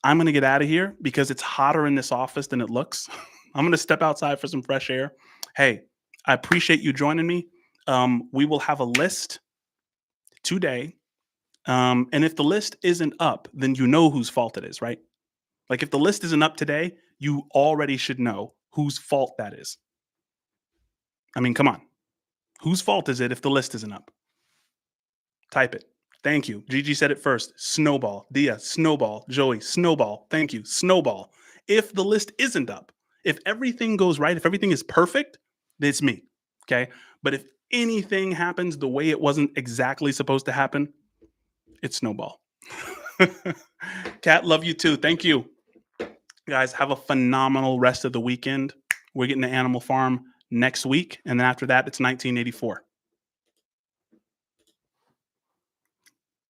I'm going to get out of here because it's hotter in this office than it looks. I'm going to step outside for some fresh air. Hey, I appreciate you joining me. We will have a list today. And if the list isn't up, then you know whose fault it is, right? Like if the list isn't up today, you already should know whose fault that is. I mean, come on. Whose fault is it if the list isn't up? Type it. Thank you. Gigi said it first. Snowball. Dia, Snowball. Joey, Snowball. Thank you. Snowball. If the list isn't up, if everything goes right, if everything is perfect, it's me. Okay. But if anything happens the way it wasn't exactly supposed to happen, it's Snowball. Kat, love you too. Thank you. Guys, have a phenomenal rest of the weekend. We're getting to Animal Farm next week. And then after that, it's 1984.